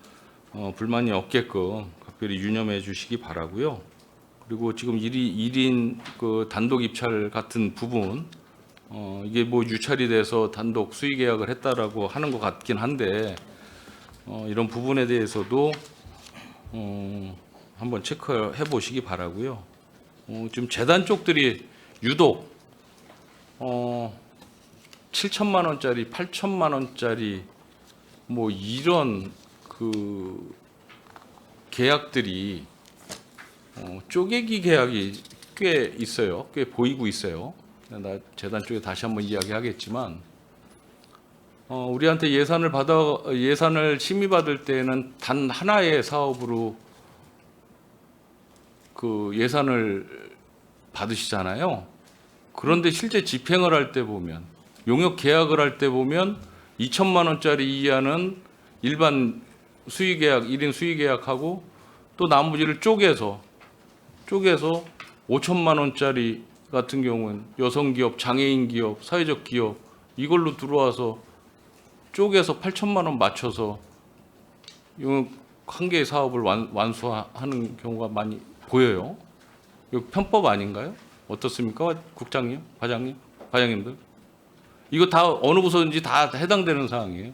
불만이 없게끔 각별히 유념해 주시기 바라고요. 그리고 지금 1인 그 단독 입찰 같은 부분 이게 뭐 유찰이 돼서 단독 수의 계약을 했다라고 하는 것 같긴 한데 이런 부분에 대해서도 한번 체크해 보시기 바라고요. 지금 재단 쪽들이 유독 7천만 원짜리, 8천만 원짜리 뭐 이런 그 계약들이 쪼개기 계약이 꽤 있어요. 꽤 보이고 있어요. 나 재단 쪽에 다시 한번 이야기하겠지만 우리한테 예산을 심의받을 때는 단 하나의 사업으로 그 예산을 받으시잖아요. 그런데 실제 집행을 할 때 보면 용역 계약을 할 때 보면 2천만 원짜리 이하는 일반 수의 계약, 1인 수의 계약하고 또 나머지를 쪼개서 5천만 원짜리 같은 경우는 여성 기업, 장애인 기업, 사회적 기업 이걸로 들어와서 쪼개서 8천만 원 맞춰서 이거 한 개의 사업을 완수하는 경우가 많이 보여요. 이거 편법 아닌가요? 어떻습니까, 국장님, 과장님들? 이거 다 어느 부서든지 다 해당되는 사항이에요.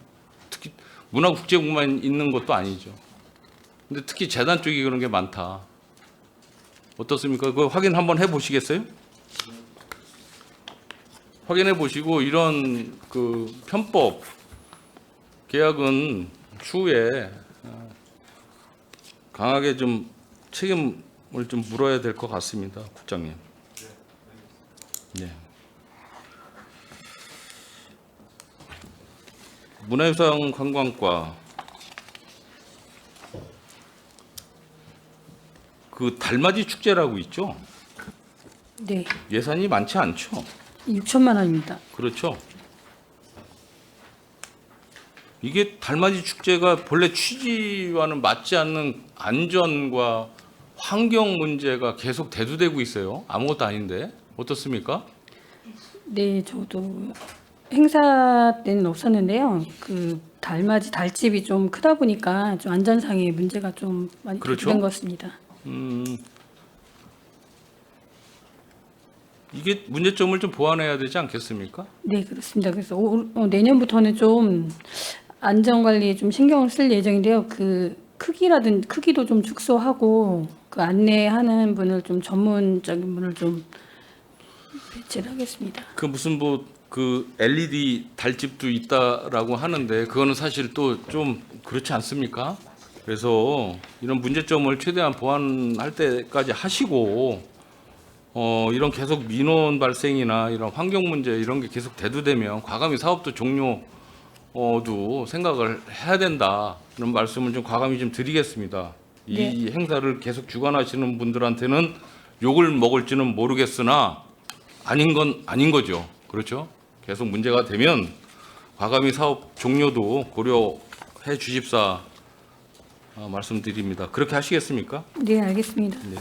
특히 문화국제국만 있는 것도 아니죠. 근데 특히 재단 쪽이 그런 게 많다. 어떻습니까? 그거 확인 한번 해보시겠어요? 확인해 보시고 이런 그 편법 계약은 추후에 강하게 좀 책임을 좀 물어야 될 것 같습니다, 국장님. 네. 문화유산 관광과 그 달맞이 축제라고 있죠. 네, 예산이 많지 않죠. 6천만 원입니다. 그렇죠. 이게 달맞이 축제가 본래 취지와는 맞지 않는 안전과 환경 문제가 계속 대두되고 있어요. 아무것도 아닌데 어떻습니까? 네, 저도 행사 때는 없었는데요. 그 달맞이 달집이 좀 크다 보니까 좀 안전상의 문제가 좀 많이 그렇죠. 된 것 같습니다. 이게 문제점을 좀 보완해야 되지 않겠습니까? 네, 그렇습니다. 그래서 내년부터는 좀 안전 관리에 좀 신경을 쓸 예정인데요. 그 크기도 좀 축소하고 그 안내하는 분을 좀 전문적인 분을 좀 배치를 하겠습니다. 그 무슨 뭐 그 LED 달집도 있다라고 하는데 그거는 사실 또 좀 그렇지 않습니까? 그래서 이런 문제점을 최대한 보완할 때까지 하시고 이런 계속 민원 발생이나 이런 환경 문제 이런 게 계속 대두되면 과감히 사업도 종료도 생각을 해야 된다. 이런 말씀을 좀 과감히 좀 드리겠습니다. 이 행사를 계속 주관하시는 분들한테는 욕을 먹을지는 모르겠으나 아닌 건 아닌 거죠. 그렇죠? 계속 문제가 되면 과감히 사업 종료도 고려해 주십사 말씀드립니다. 그렇게 하시겠습니까? 네, 알겠습니다. 네.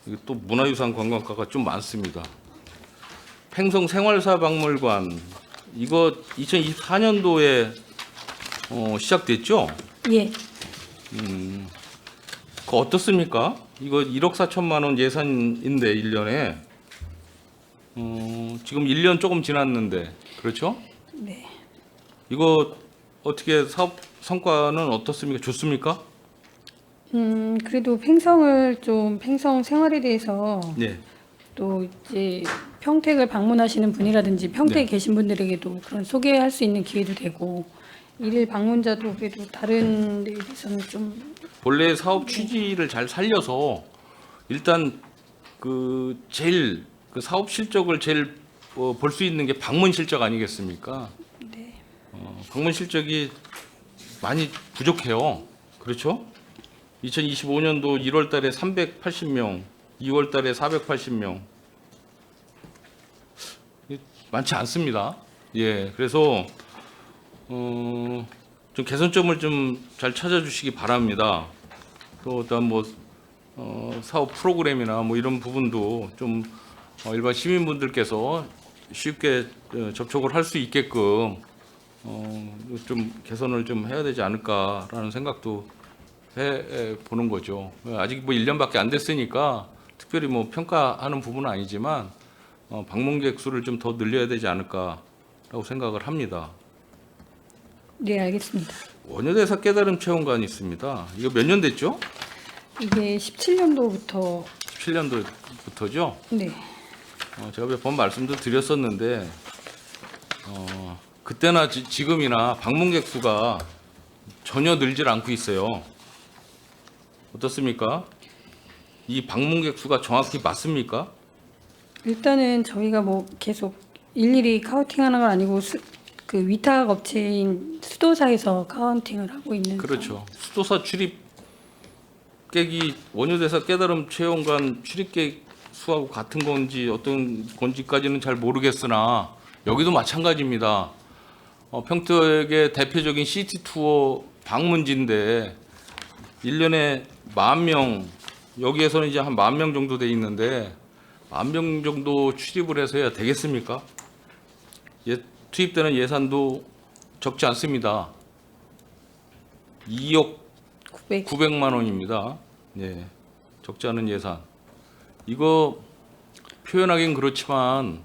이게 또 문화유산 관광가가 좀 많습니다. 팽성 생활사박물관 이거 2024년도에 시작됐죠? 예, 그 어떻습니까? 이거 1억 4천만 원 예산인데 1년에 지금 1년 조금 지났는데 그렇죠? 네. 이거 어떻게 사업 성과는 어떻습니까? 좋습니까? 그래도 팽성 생활에 대해서 네. 또 이제 평택을 방문하시는 분이라든지 평택에 네. 계신 분들에게도 그런 소개할 수 있는 기회도 되고 일일 방문자도 그래도 다른 데에 대해서는 좀 본래 사업 취지를 잘 살려서 일단 그 제일 그 사업 실적을 제일 볼 수 있는 게 방문 실적 아니겠습니까? 네. 방문 실적이 많이 부족해요. 그렇죠? 2025년도 1월 달에 380명, 2월 달에 480명. 많지 않습니다. 예. 그래서 좀 개선점을 좀 잘 찾아주시기 바랍니다. 또 일단 뭐 사업 프로그램이나 뭐 이런 부분도 좀 일반 시민분들께서 쉽게 접촉을 할 수 있게끔 좀 개선을 좀 해야 되지 않을까라는 생각도 해 보는 거죠. 아직 뭐 1년밖에 안 됐으니까 특별히 뭐 평가하는 부분은 아니지만 방문객 수를 좀 더 늘려야 되지 않을까라고 생각을 합니다. 네, 알겠습니다. 원효대사 깨달음 체험관이 있습니다. 이거 몇 년 됐죠? 이게 17년도부터 17년도부터죠? 네. 제가 몇 번 말씀도 드렸었는데 그때나 지금이나 방문객 수가 전혀 늘질 않고 있어요. 어떻습니까? 이 방문객 수가 정확히 맞습니까? 일단은 저희가 뭐 계속 일일이 카운팅하는 건 아니고 그 위탁 업체인 수도사에서 카운팅을 하고 있는 그렇죠. 수도사 출입객이 원효대사 깨달음 체험관 출입객 수하고 같은 건지 어떤 건지까지는 잘 모르겠으나 여기도 마찬가지입니다. 평택의 대표적인 시티 투어 방문지인데 1년에 10,000명 여기에서는 이제 한 10,000명 정도 돼 있는데 10,000명 정도 출입을 해서 해야 되겠습니까? 투입되는 예산도 적지 않습니다. 2억 900만 원입니다. 예, 적지 않은 예산. 이거 표현하긴 그렇지만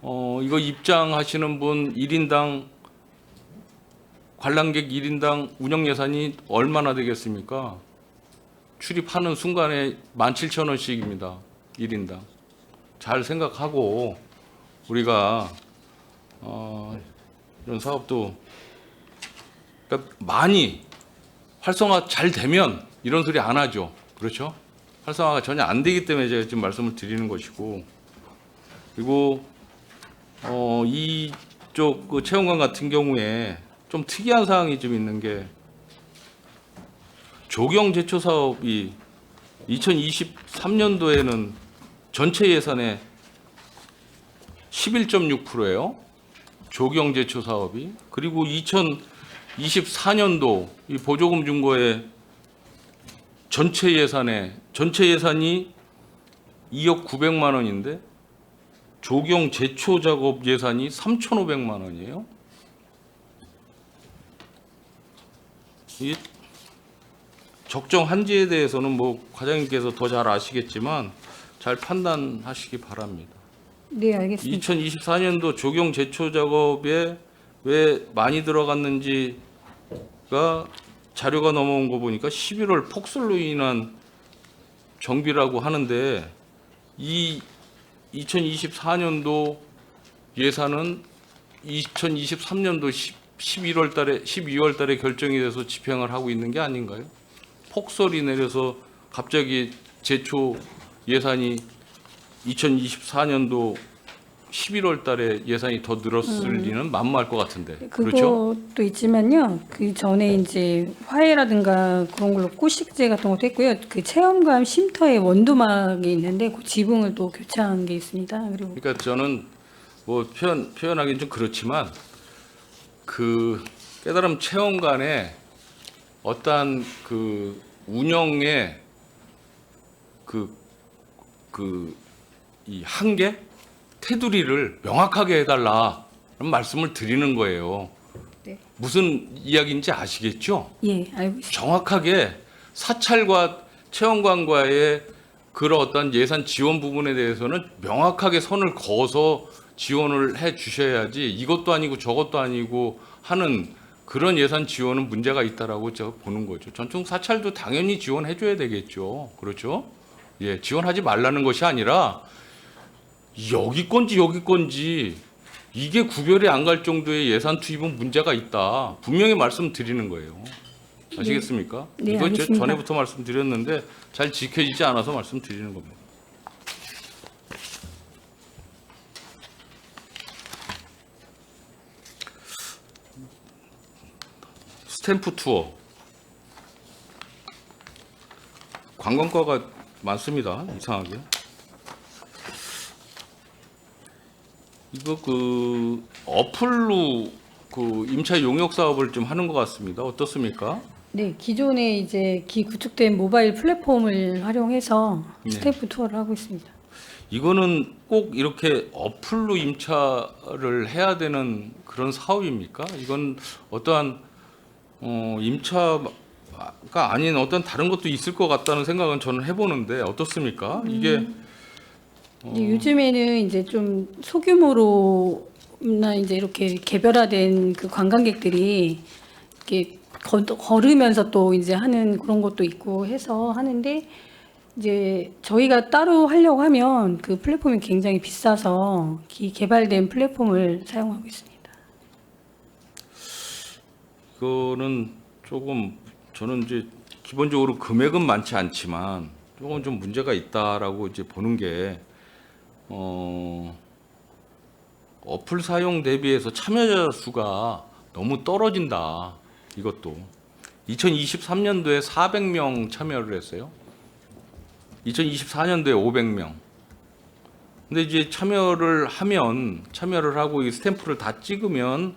이거 입장하시는 분 1인당 관람객 1인당 운영 예산이 얼마나 되겠습니까? 출입하는 순간에 17,000원씩입니다. 1인당. 잘 생각하고 우리가 이런 사업도 그러니까 많이 활성화 잘 되면 이런 소리 안 하죠. 그렇죠? 활성화가 전혀 안 되기 때문에 제가 지금 말씀을 드리는 것이고, 그리고 이쪽 그 체험관 같은 경우에 좀 특이한 사항이 좀 있는 게 조경 제초 사업이 2023년도에는 전체 예산의 11.6%예요. 조경 제초 사업이. 그리고 2024년도 이 보조금 준 거에 전체 예산이 2억 900만 원인데 조경 제초 작업 예산이 3,500만 원이에요. 이 적정 한지에 대해서는 뭐 과장님께서 더 잘 아시겠지만 잘 판단하시기 바랍니다. 네, 알겠습니다. 2024년도 조경 제초 작업에 왜 많이 들어갔는지가 자료가 넘어온 거 보니까 11월 폭설로 인한 정비라고 하는데 이 2024년도 예산은 2023년도 12월 달에 결정이 돼서 집행을 하고 있는 게 아닌가요? 폭설이 내려서 갑자기 제초 예산이 2024년도 11월 달에 예산이 더 늘었을 리는 만무할 것 같은데. 그렇죠? 그것도 있지만요. 그 전에 이제 화해라든가 그런 걸로 꽃식재 같은 것도 했고요. 그 체험관 쉼터에 원두막이 있는데 그 지붕을 또 교체한 게 있습니다. 그리고 그러니까 저는 뭐 표현하기는 좀 그렇지만 그 깨달음 체험관에 어떠한 그 운영의 이 한계 테두리를 명확하게 해달라는 말씀을 드리는 거예요. 네. 무슨 이야기인지 아시겠죠? 예, 알고 있습니다. 정확하게 사찰과 체험관과의 그런 어떤 예산 지원 부분에 대해서는 명확하게 선을 그어서 지원을 해 주셔야지 이것도 아니고 저것도 아니고 하는 그런 예산 지원은 문제가 있다라고 제가 보는 거죠. 전통 사찰도 당연히 지원해 줘야 되겠죠. 그렇죠? 예, 지원하지 말라는 것이 아니라 여기 건지 이게 구별이 안 갈 정도의 예산 투입은 문제가 있다. 분명히 말씀드리는 거예요. 아시겠습니까? 네, 이거 제가 알겠습니다. 전에부터 말씀드렸는데 잘 지켜지지 않아서 말씀드리는 겁니다. 스탬프 투어 관광과가 많습니다. 이상하게 이거 그 어플로 그 임차 용역 사업을 좀 하는 것 같습니다. 어떻습니까? 네, 기존에 이제 구축된 모바일 플랫폼을 활용해서 네. 스탬프 투어를 하고 있습니다. 이거는 꼭 이렇게 어플로 임차를 해야 되는 그런 사업입니까? 이건 어떠한 임차가 아닌 어떤 다른 것도 있을 것 같다는 생각은 저는 해보는데 어떻습니까? 이게 이제 요즘에는 이제 좀 소규모로나 이제 이렇게 개별화된 그 관광객들이 이렇게 걸으면서 또 이제 하는 그런 것도 있고 해서 하는데 이제 저희가 따로 하려고 하면 그 플랫폼이 굉장히 비싸서 개발된 플랫폼을 사용하고 있습니다. 이거는 조금 저는 이제 기본적으로 금액은 많지 않지만 조금 좀 문제가 있다라고 이제 보는 게 어플 사용 대비해서 참여자 수가 너무 떨어진다. 이것도 2023년도에 400명 참여를 했어요. 2024년도에 500명. 근데 이제 참여를 하고 이 스탬프를 다 찍으면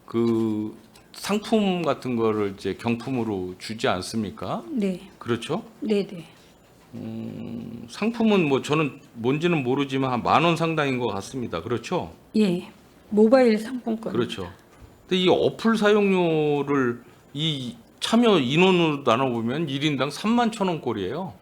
그 상품 같은 거를 이제 경품으로 주지 않습니까? 네, 그렇죠? 네, 네. 상품은 뭐 저는 뭔지는 모르지만 한 10,000원 상당인 것 같습니다. 그렇죠? 예, 모바일 상품권. 그렇죠. 근데 이 어플 사용료를 이 참여 인원으로 나눠보면 1인당 31,000원 꼴이에요.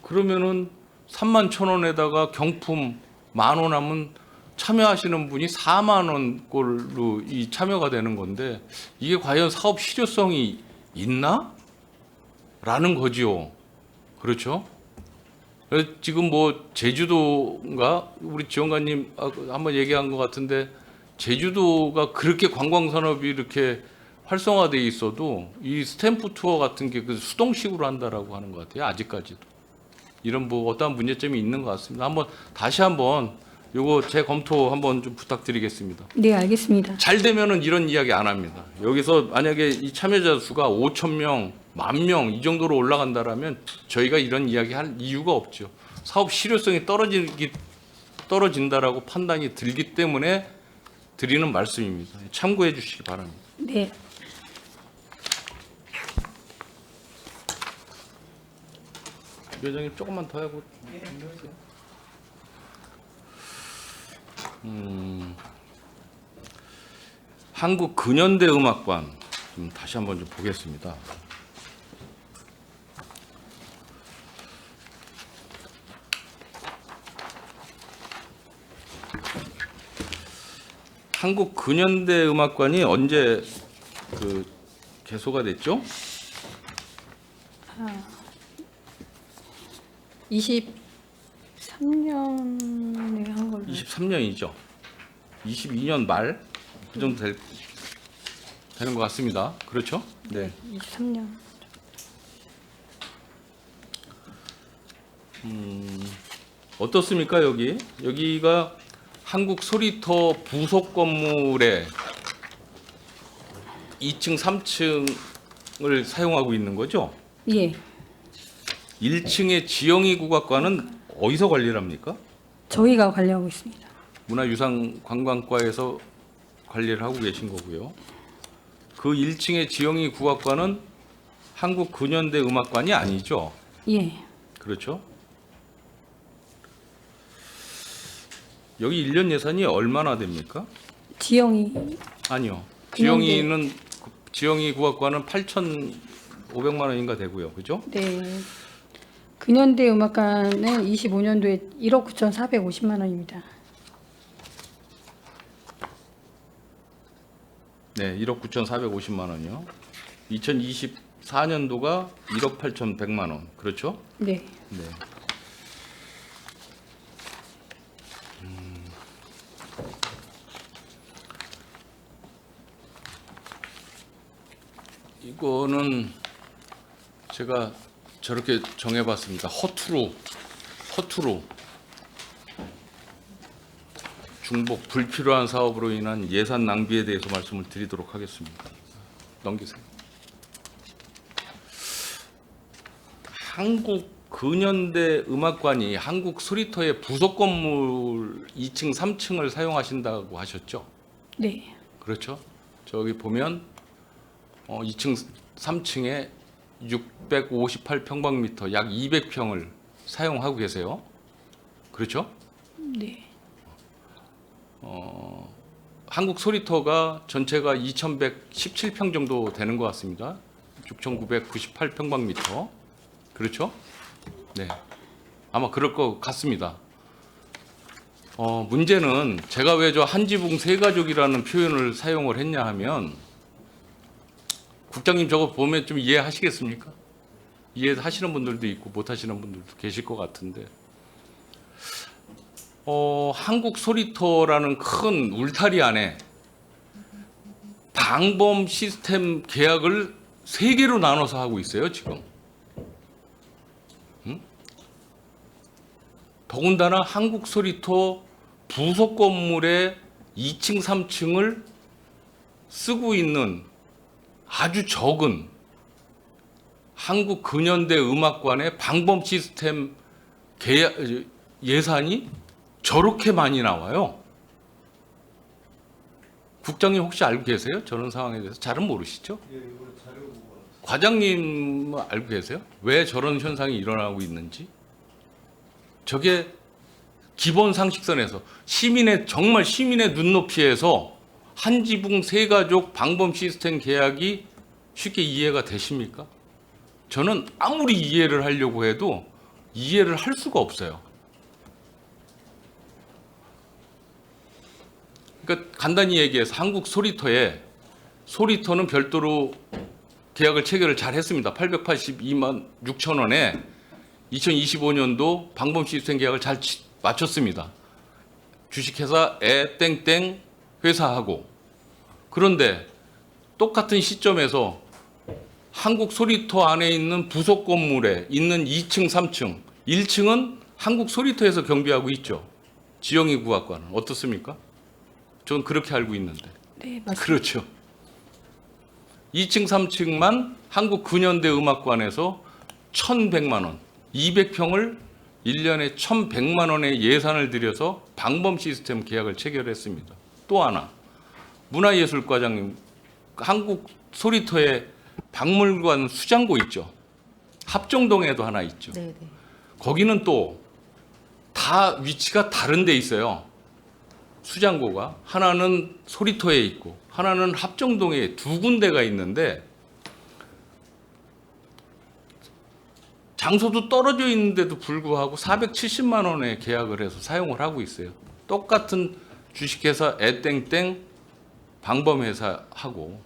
그러면은 31,000원에다가 경품 10,000원 하면 참여하시는 분이 40,000원 꼴로 이 참여가 되는 건데 이게 과연 사업 실효성이 있나? 라는 거지요. 그렇죠? 그래서 지금 뭐 제주도인가 우리 지원관님 한번 얘기한 것 같은데 제주도가 그렇게 관광 산업이 이렇게 활성화돼 있어도 이 스탬프 투어 같은 게 그 수동식으로 한다라고 하는 것 같아요. 아직까지도 이런 뭐 어떠한 문제점이 있는 것 같습니다. 한번 다시 한번 요거 재검토 한번 좀 부탁드리겠습니다. 네, 알겠습니다. 잘 되면은 이런 이야기 안 합니다. 여기서 만약에 이 참여자 수가 5,000명, 10,000명 이 정도로 올라간다라면 저희가 이런 이야기 할 이유가 없죠. 사업 실효성이 떨어진다라고 판단이 들기 때문에 드리는 말씀입니다. 참고해 주시기 바랍니다. 네, 위원장님 조금만 더 하고. 한국 근현대 음악관 좀 다시 한번 좀 보겠습니다. 한국 근현대 음악관이 언제 그 개소가 됐죠? 23년에 한 걸로. 23년이죠. 22년 말 그 정도 되는 것 같습니다. 그렇죠? 네. 23년. 어떻습니까 여기? 여기가 한국 소리터 부속 건물에 2층, 3층을 사용하고 있는 거죠? 예, 1층의 지영이 국악관은 어디서 관리를 합니까? 저희가 관리하고 있습니다. 문화유산관광과에서 관리를 하고 계신 거고요. 그 1층의 지영이 국악관은 한국 근현대 음악관이 아니죠? 예, 그렇죠? 여기 1년 예산이 얼마나 됩니까? 지영이. 아니요. 근현대. 지영이 국악관은 8,500만 원인가 되고요. 그죠? 네. 근현대 음악관은 25년도에 1억 9,450만 원입니다. 네, 1억 9,450만 원이요. 2024년도가 1억 8,100만 원. 그렇죠? 네. 네. 이거는 제가 저렇게 정해봤습니다. 허투루 중복 불필요한 사업으로 인한 예산 낭비에 대해서 말씀을 드리도록 하겠습니다. 넘기세요. 한국 근현대 음악관이 한국 소리터의 부속 건물 2층, 3층을 사용하신다고 하셨죠? 네. 그렇죠? 저기 보면 2층, 3층에 658평방미터 약 200평을 사용하고 계세요. 그렇죠? 네. 한국 소리터가 전체가 2,117평 정도 되는 것 같습니다. 6,998평방미터. 그렇죠? 네. 아마 그럴 것 같습니다. 문제는 제가 왜 저 한지붕 세 가족이라는 표현을 사용을 했냐 하면 국장님 저거 보면 좀 이해하시겠습니까? 이해하시는 분들도 있고 못 하시는 분들도 계실 것 같은데 한국 소리터라는 큰 울타리 안에 방범 시스템 계약을 3개로 나눠서 하고 있어요 지금. 더군다나 한국 소리터 부속 건물의 2층, 3층을 쓰고 있는 아주 적은 한국 근현대 음악관의 방범 시스템 계약, 예산이 저렇게 많이 나와요. 국장님 혹시 알고 계세요? 저런 상황에 대해서 잘은 모르시죠? 과장님 알고 계세요? 왜 저런 현상이 일어나고 있는지? 저게 기본 상식선에서 정말 시민의 눈높이에서 한 지붕 세 가족 방범 시스템 계약이 쉽게 이해가 되십니까? 저는 아무리 이해를 하려고 해도 이해를 할 수가 없어요. 그러니까 간단히 얘기해서 한국 소리터는 별도로 계약을 체결을 잘 했습니다. 882만 6천 원에 2025년도 방범 시스템 계약을 잘 마쳤습니다. 주식회사 땡땡 회사하고. 그런데 똑같은 시점에서 한국 소리터 안에 있는 부속 건물에 있는 2층, 3층, 1층은 한국 소리터에서 경비하고 있죠. 지영이 국악관은 어떻습니까? 저는 그렇게 알고 있는데. 네, 맞습니다. 그렇죠. 2층, 3층만 한국 근현대 음악관에서 1,100만 원, 200평을 1년에 1,100만 원의 예산을 들여서 방범 시스템 계약을 체결했습니다. 또 하나, 문화예술과장님, 한국 소리터에 박물관 수장고 있죠. 합정동에도 하나 있죠. 네, 네. 거기는 또 다 위치가 다른 데 있어요. 수장고가 하나는 소리터에 있고 하나는 합정동에 두 군데가 있는데 장소도 떨어져 있는데도 불구하고 470만 원에 계약을 해서 사용을 하고 있어요. 똑같은 주식회사 땡땡 방범회사하고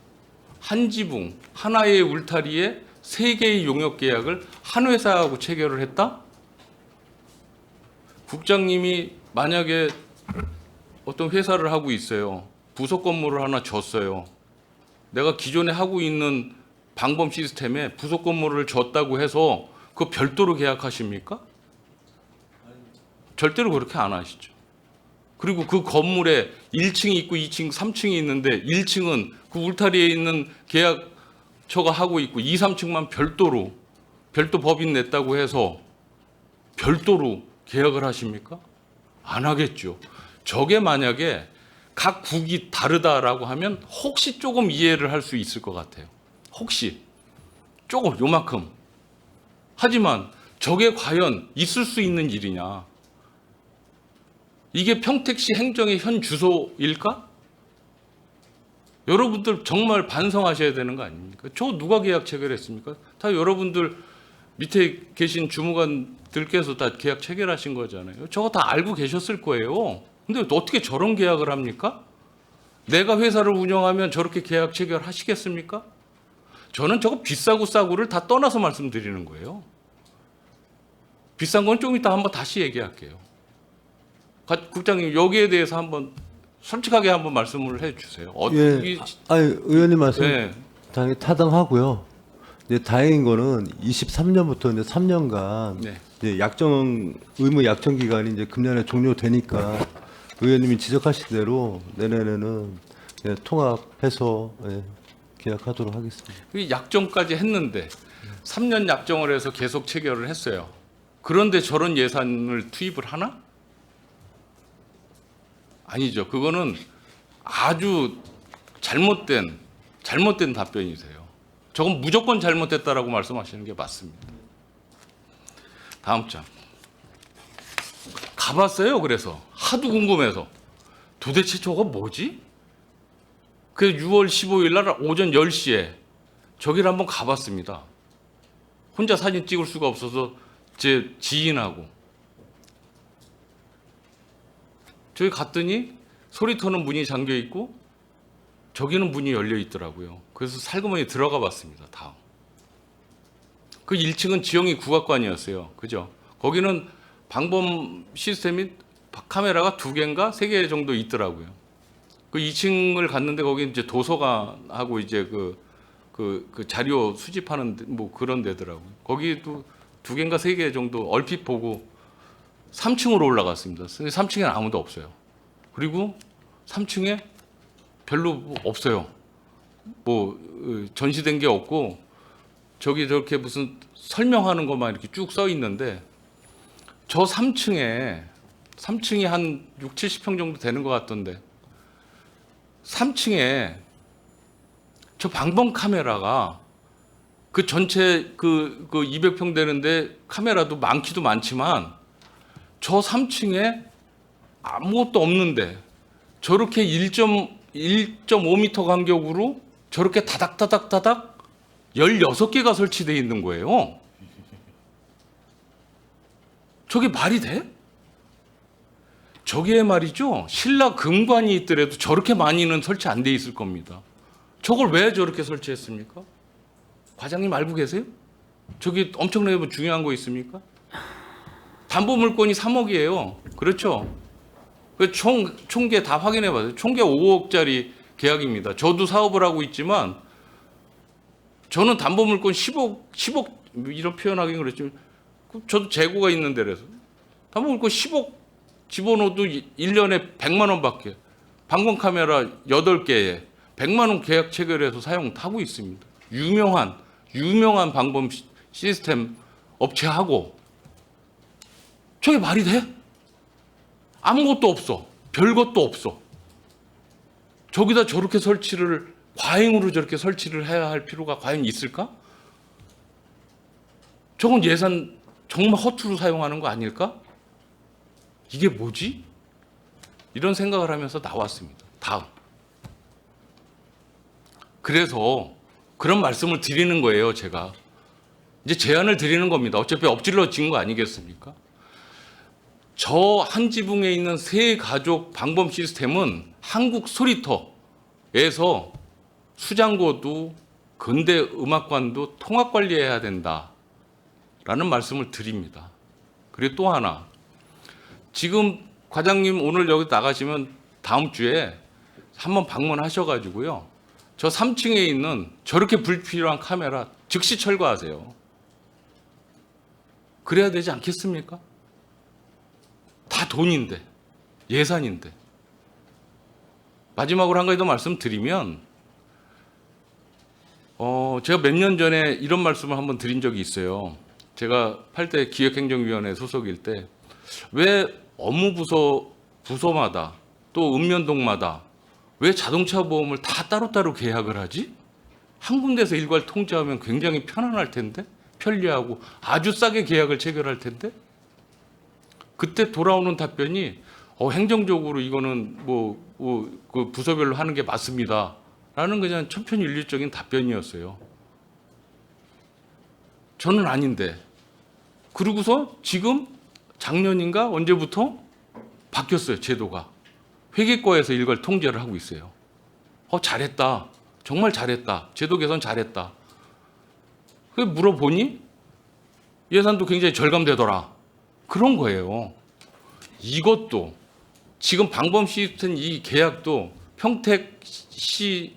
한 지붕 하나의 울타리에 세 개의 용역 계약을 한 회사하고 체결을 했다? 국장님이 만약에 어떤 회사를 하고 있어요. 부속 건물을 하나 줬어요. 내가 기존에 하고 있는 방범 시스템에 부속 건물을 줬다고 해서 그거 별도로 계약하십니까? 절대로 그렇게 안 하시죠. 그리고 그 건물에 1층이 있고 2층, 3층이 있는데 1층은 그 울타리에 있는 계약처가 하고 있고 2, 3층만 별도 법인 냈다고 해서 별도로 계약을 하십니까? 안 하겠죠. 저게 만약에 각 국이 다르다라고 하면 혹시 조금 이해를 할 수 있을 것 같아요. 혹시 조금 요만큼. 하지만 저게 과연 있을 수 있는 일이냐? 이게 평택시 행정의 현 주소일까? 여러분들 정말 반성하셔야 되는 거 아닙니까? 저 누가 계약 체결했습니까? 다 여러분들 밑에 계신 주무관들께서 다 계약 체결하신 거잖아요. 저거 다 알고 계셨을 거예요. 근데 어떻게 저런 계약을 합니까? 내가 회사를 운영하면 저렇게 계약 체결하시겠습니까? 저는 저거 비싸고 싸고를 다 떠나서 말씀드리는 거예요. 비싼 건 좀 이따 한번 다시 얘기할게요. 국장님 여기에 대해서 한번 솔직하게 한번 말씀을 해주세요. 예. 아니, 의원님 말씀 네. 당연히 타당하고요. 이제 다행인 거는 23년부터 이제 3년간 네. 이제 의무 약정 기간이 이제 금년에 종료되니까 의원님이 지적하신 대로 내년에는 그냥 통합해서 계약하도록 하겠습니다. 이 약정까지 했는데 3년 약정을 해서 계속 체결을 했어요. 그런데 저런 예산을 투입을 하나? 아니죠. 그거는 아주 잘못된 답변이세요. 저건 무조건 잘못됐다라고 말씀하시는 게 맞습니다. 다음 장. 가봤어요. 그래서 하도 궁금해서 도대체 저거 뭐지? 그래서 6월 15일 날 오전 10시에 저기를 한번 가봤습니다. 혼자 사진 찍을 수가 없어서 제 지인하고 저기 갔더니 소리터는 문이 잠겨 있고 저기는 문이 열려 있더라고요. 그래서 살그머니 들어가 봤습니다. 다음. 그 1층은 지영이 국악관이었어요. 그죠? 거기는 방범 시스템이 카메라가 2개인가 3개 정도 있더라고요. 그 2층을 갔는데 거기 이제 도서관하고 이제 그 자료 수집하는 뭐 그런 데더라고요. 거기도 2개인가 3개 정도 얼핏 보고 3층으로 올라갔습니다. 3층에는 아무도 없어요. 그리고 3층에 별로 뭐 없어요. 뭐 전시된 게 없고 저기 저렇게 무슨 설명하는 것만 이렇게 쭉 써 있는데 저 3층이 한 6, 70평 정도 되는 것 같던데 3층에 저 방범 카메라가 그 전체 그 200평 되는데 카메라도 많기도 많지만 저 3층에 아무것도 없는데 저렇게 1.5m 간격으로 저렇게 다닥다닥다닥 16개가 설치되어 있는 거예요. 저게 말이 돼? 저게 말이죠. 신라 금관이 있더라도 저렇게 많이는 설치 안 돼 있을 겁니다. 저걸 왜 저렇게 설치했습니까? 과장님 알고 계세요? 저기 엄청나게 뭐 중요한 거 있습니까? 담보 물건이 3억이에요. 그렇죠? 그 총계 다 확인해 봐요. 총계 5억짜리 계약입니다. 저도 사업을 하고 있지만 저는 담보 물건 10억 이런 표현하기는 그렇지만 저도 재고가 있는데 그래서 담보 물건 10억 집어넣어도 1년에 100만 원밖에 방공 카메라 8개에 100만 원 계약 체결해서 사용하고 있습니다. 유명한 방범 시스템 업체하고 저게 말이 돼? 아무것도 없어. 별것도 없어. 저기다 저렇게 설치를 과잉으로 저렇게 설치를 해야 할 필요가 과연 있을까? 저건 예산 정말 허투루 사용하는 거 아닐까? 이게 뭐지? 이런 생각을 하면서 나왔습니다. 다음. 그래서 그런 말씀을 드리는 거예요, 제가. 이제 제안을 드리는 겁니다. 어차피 엎질러진 거 아니겠습니까? 저 한 지붕에 있는 세 가족 방범 시스템은 한국 소리터에서 수장고도 근대 음악관도 통합 관리해야 된다라는 말씀을 드립니다. 그리고 또 하나, 지금 과장님 오늘 여기 나가시면 다음 주에 한번 방문하셔가지고요. 저 3층에 있는 저렇게 불필요한 카메라 즉시 철거하세요. 그래야 되지 않겠습니까? 다 돈인데, 예산인데. 마지막으로 한 가지 더 말씀드리면, 제가 몇 년 전에 이런 말씀을 한번 드린 적이 있어요. 제가 8대 기획행정위원회 소속일 때, 왜 업무 부서마다 또 읍면동마다 왜 자동차 보험을 다 따로따로 계약을 하지? 한 군데서 일괄 통제하면 굉장히 편안할 텐데, 편리하고 아주 싸게 계약을 체결할 텐데. 그때 돌아오는 답변이 행정적으로 이거는 그 부서별로 하는 게 맞습니다. 라는 그냥 천편일률적인 답변이었어요. 저는 아닌데. 그러고서 지금 작년인가 언제부터 바뀌었어요, 제도가. 회계과에서 일괄 통제를 하고 있어요. 잘했다. 정말 잘했다. 제도 개선 잘했다. 그 물어보니 예산도 굉장히 절감되더라. 그런 거예요. 이것도 지금 방범 시스템 이 계약도 평택시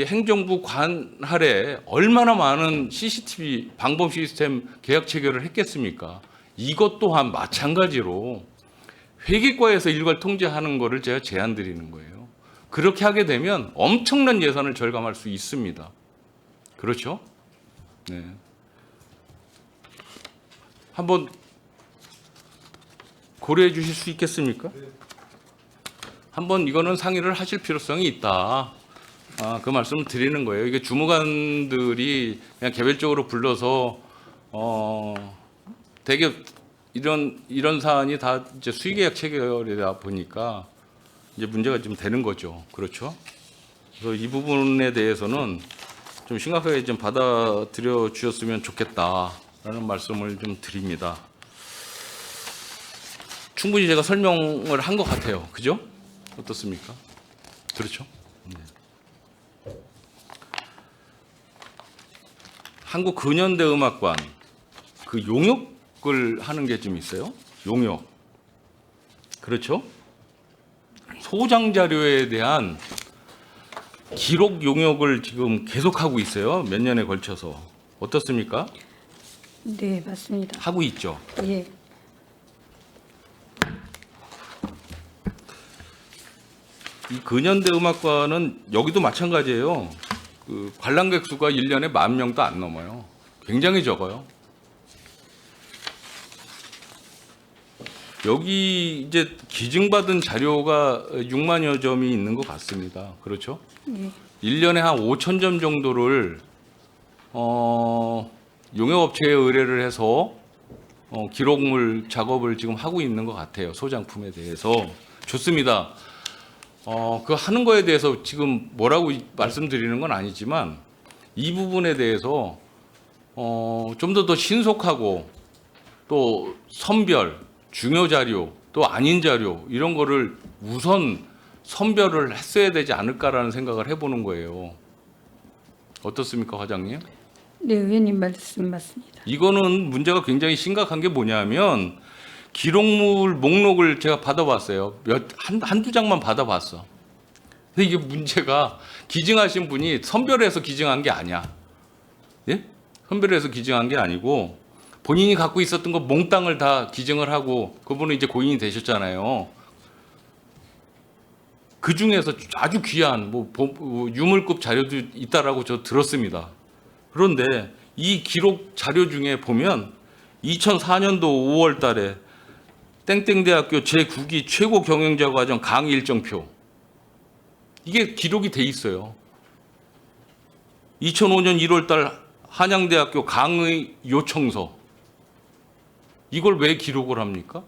행정부 관할에 얼마나 많은 CCTV 방범 시스템 계약 체결을 했겠습니까? 이것 또한 마찬가지로 회계과에서 일괄 통제하는 거를 제가 제안 드리는 거예요. 그렇게 하게 되면 엄청난 예산을 절감할 수 있습니다. 그렇죠? 네. 한번 고려해 주실 수 있겠습니까? 한번 이거는 상의를 하실 필요성이 있다. 그 말씀을 드리는 거예요. 이게 주무관들이 그냥 개별적으로 불러서 되게 이런 사안이 다 이제 수의계약 체결이다 보니까 이제 문제가 좀 되는 거죠. 그렇죠? 그래서 이 부분에 대해서는 좀 심각하게 좀 받아들여 주셨으면 좋겠다라는 말씀을 좀 드립니다. 충분히 제가 설명을 한 것 같아요. 그죠? 어떻습니까? 그렇죠? 네. 한국 근현대 음악관 그 용역을 하는 게 좀 있어요. 용역. 그렇죠? 소장 자료에 대한 기록 용역을 지금 계속하고 있어요. 몇 년에 걸쳐서. 어떻습니까? 네, 맞습니다. 하고 있죠. 예. 이 근현대 음악관은 여기도 마찬가지예요. 그 관람객 수가 1년에 10,000명도 안 넘어요. 굉장히 적어요. 여기 이제 기증받은 자료가 6만여 점이 있는 것 같습니다. 그렇죠? 예. 1년에 한 5,000점 정도를 용역업체에 의뢰를 해서 기록물 작업을 지금 하고 있는 것 같아요. 소장품에 대해서. 좋습니다. 그 하는 거에 대해서 지금 뭐라고 말씀드리는 건 아니지만 이 부분에 대해서 좀 더 신속하고 또 선별, 중요 자료, 또 아닌 자료 이런 거를 우선 선별을 했어야 되지 않을까라는 생각을 해보는 거예요. 어떻습니까, 과장님? 네, 의원님 말씀 맞습니다. 이거는 문제가 굉장히 심각한 게 뭐냐면 기록물 목록을 제가 받아봤어요. 한두 장만 받아봤어. 근데 이게 문제가 기증하신 분이 선별해서 기증한 게 아니야. 예? 선별해서 기증한 게 아니고 본인이 갖고 있었던 거 몽땅을 다 기증을 하고 그분은 이제 고인이 되셨잖아요. 그 중에서 아주 귀한 유물급 자료도 있다라고 저 들었습니다. 그런데 이 기록 자료 중에 보면 2004년도 5월 달에 땡땡대학교 제9기 최고 경영자 과정 강의 일정표 이게 기록이 돼 있어요. 2005년 1월 달 한양대학교 강의 요청서 이걸 왜 기록을 합니까?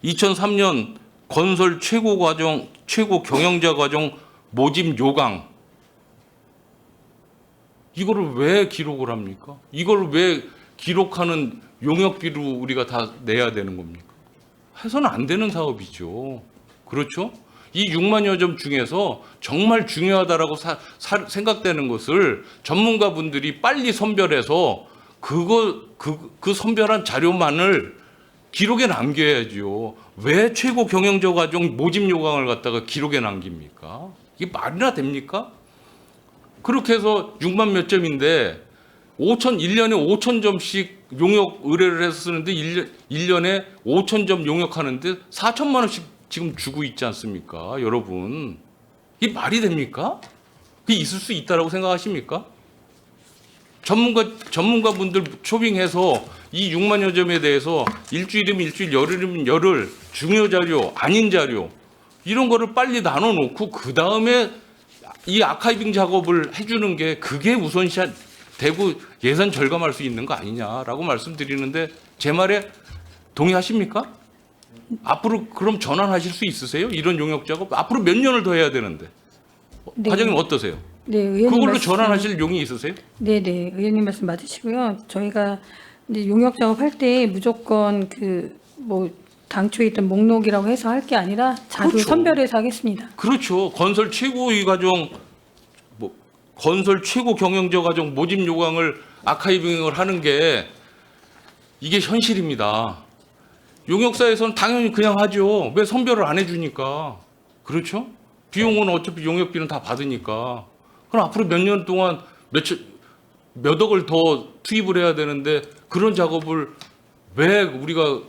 2003년 건설 최고 경영자 과정 모집 요강 이거를 왜 기록을 합니까? 이걸 왜 기록하는 용역비로 우리가 다 내야 되는 겁니까? 해서는 안 되는 사업이죠. 그렇죠? 이 6만여 점 중에서 정말 중요하다라고 생각되는 것을 전문가분들이 빨리 선별해서 그 선별한 자료만을 기록에 남겨야죠. 왜 최고 경영자 과정 모집 요강을 갖다가 기록에 남깁니까? 이게 말이나 됩니까? 그렇게 해서 6만 몇 점인데 1년에 5,000점씩 용역 의뢰를 해서 쓰는데 1년에 5,000점 용역하는데 4천만 원씩 지금 주고 있지 않습니까? 여러분. 이게 말이 됩니까? 그게 있을 수 있다라고 생각하십니까? 전문가분들 초빙해서 이 6만여 점에 대해서 일주일이면 일주일, 열흘이면 열흘, 중요 자료, 아닌 자료 이런 거를 빨리 나눠놓고 그 다음에 이 아카이빙 작업을 해주는 게 그게 우선시 되고 예산 절감할 수 있는 거 아니냐라고 말씀드리는데 제 말에 동의하십니까? 앞으로 그럼 전환하실 수 있으세요? 이런 용역 작업 앞으로 몇 년을 더 해야 되는데 네. 과장님 어떠세요? 네, 의원님 그걸로 말씀, 전환하실 용이 있으세요? 네, 의원님 말씀 맞으시고요. 저희가 이제 용역 작업할 때 무조건 당초에 있던 목록이라고 해서 할 게 아니라 자료 그렇죠. 선별해서 하겠습니다. 그렇죠. 건설 최고의 과정, 건설 최고 경영자 과정 모집 요강을 아카이빙을 하는 게 이게 현실입니다. 용역사에서는 당연히 그냥 하죠. 왜 선별을 안 해주니까. 그렇죠? 비용은 어차피 용역비는 다 받으니까. 그럼 앞으로 몇 년 동안 몇 억을 더 투입을 해야 되는데 그런 작업을 왜 우리가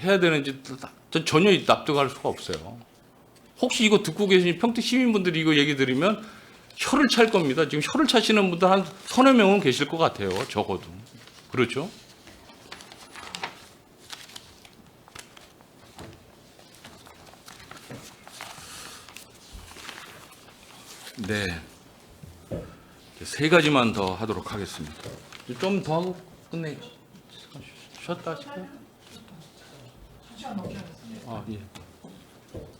해야 되는지 전 전혀 납득할 수가 없어요. 혹시 이거 듣고 계신 평택 시민분들이 이거 얘기 들으면 혀를 찰 겁니다. 지금 혀를 차시는 분들 한 서너 명은 계실 것 같아요. 적어도. 그렇죠? 네. 세 가지만 더 하도록 하겠습니다. 좀 더 하고 끝내. 쉬었다 하실까요? 아, 예.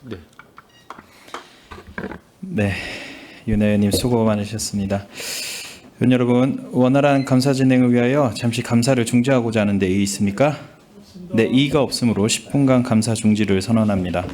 네. 네, 윤 의원님 수고 많으셨습니다. 의원 여러분, 원활한 감사 진행을 위하여 잠시 감사를 중지하고자 하는데 이의 있습니까? 네, 이의가 없으므로 10분간 감사 중지를 선언합니다.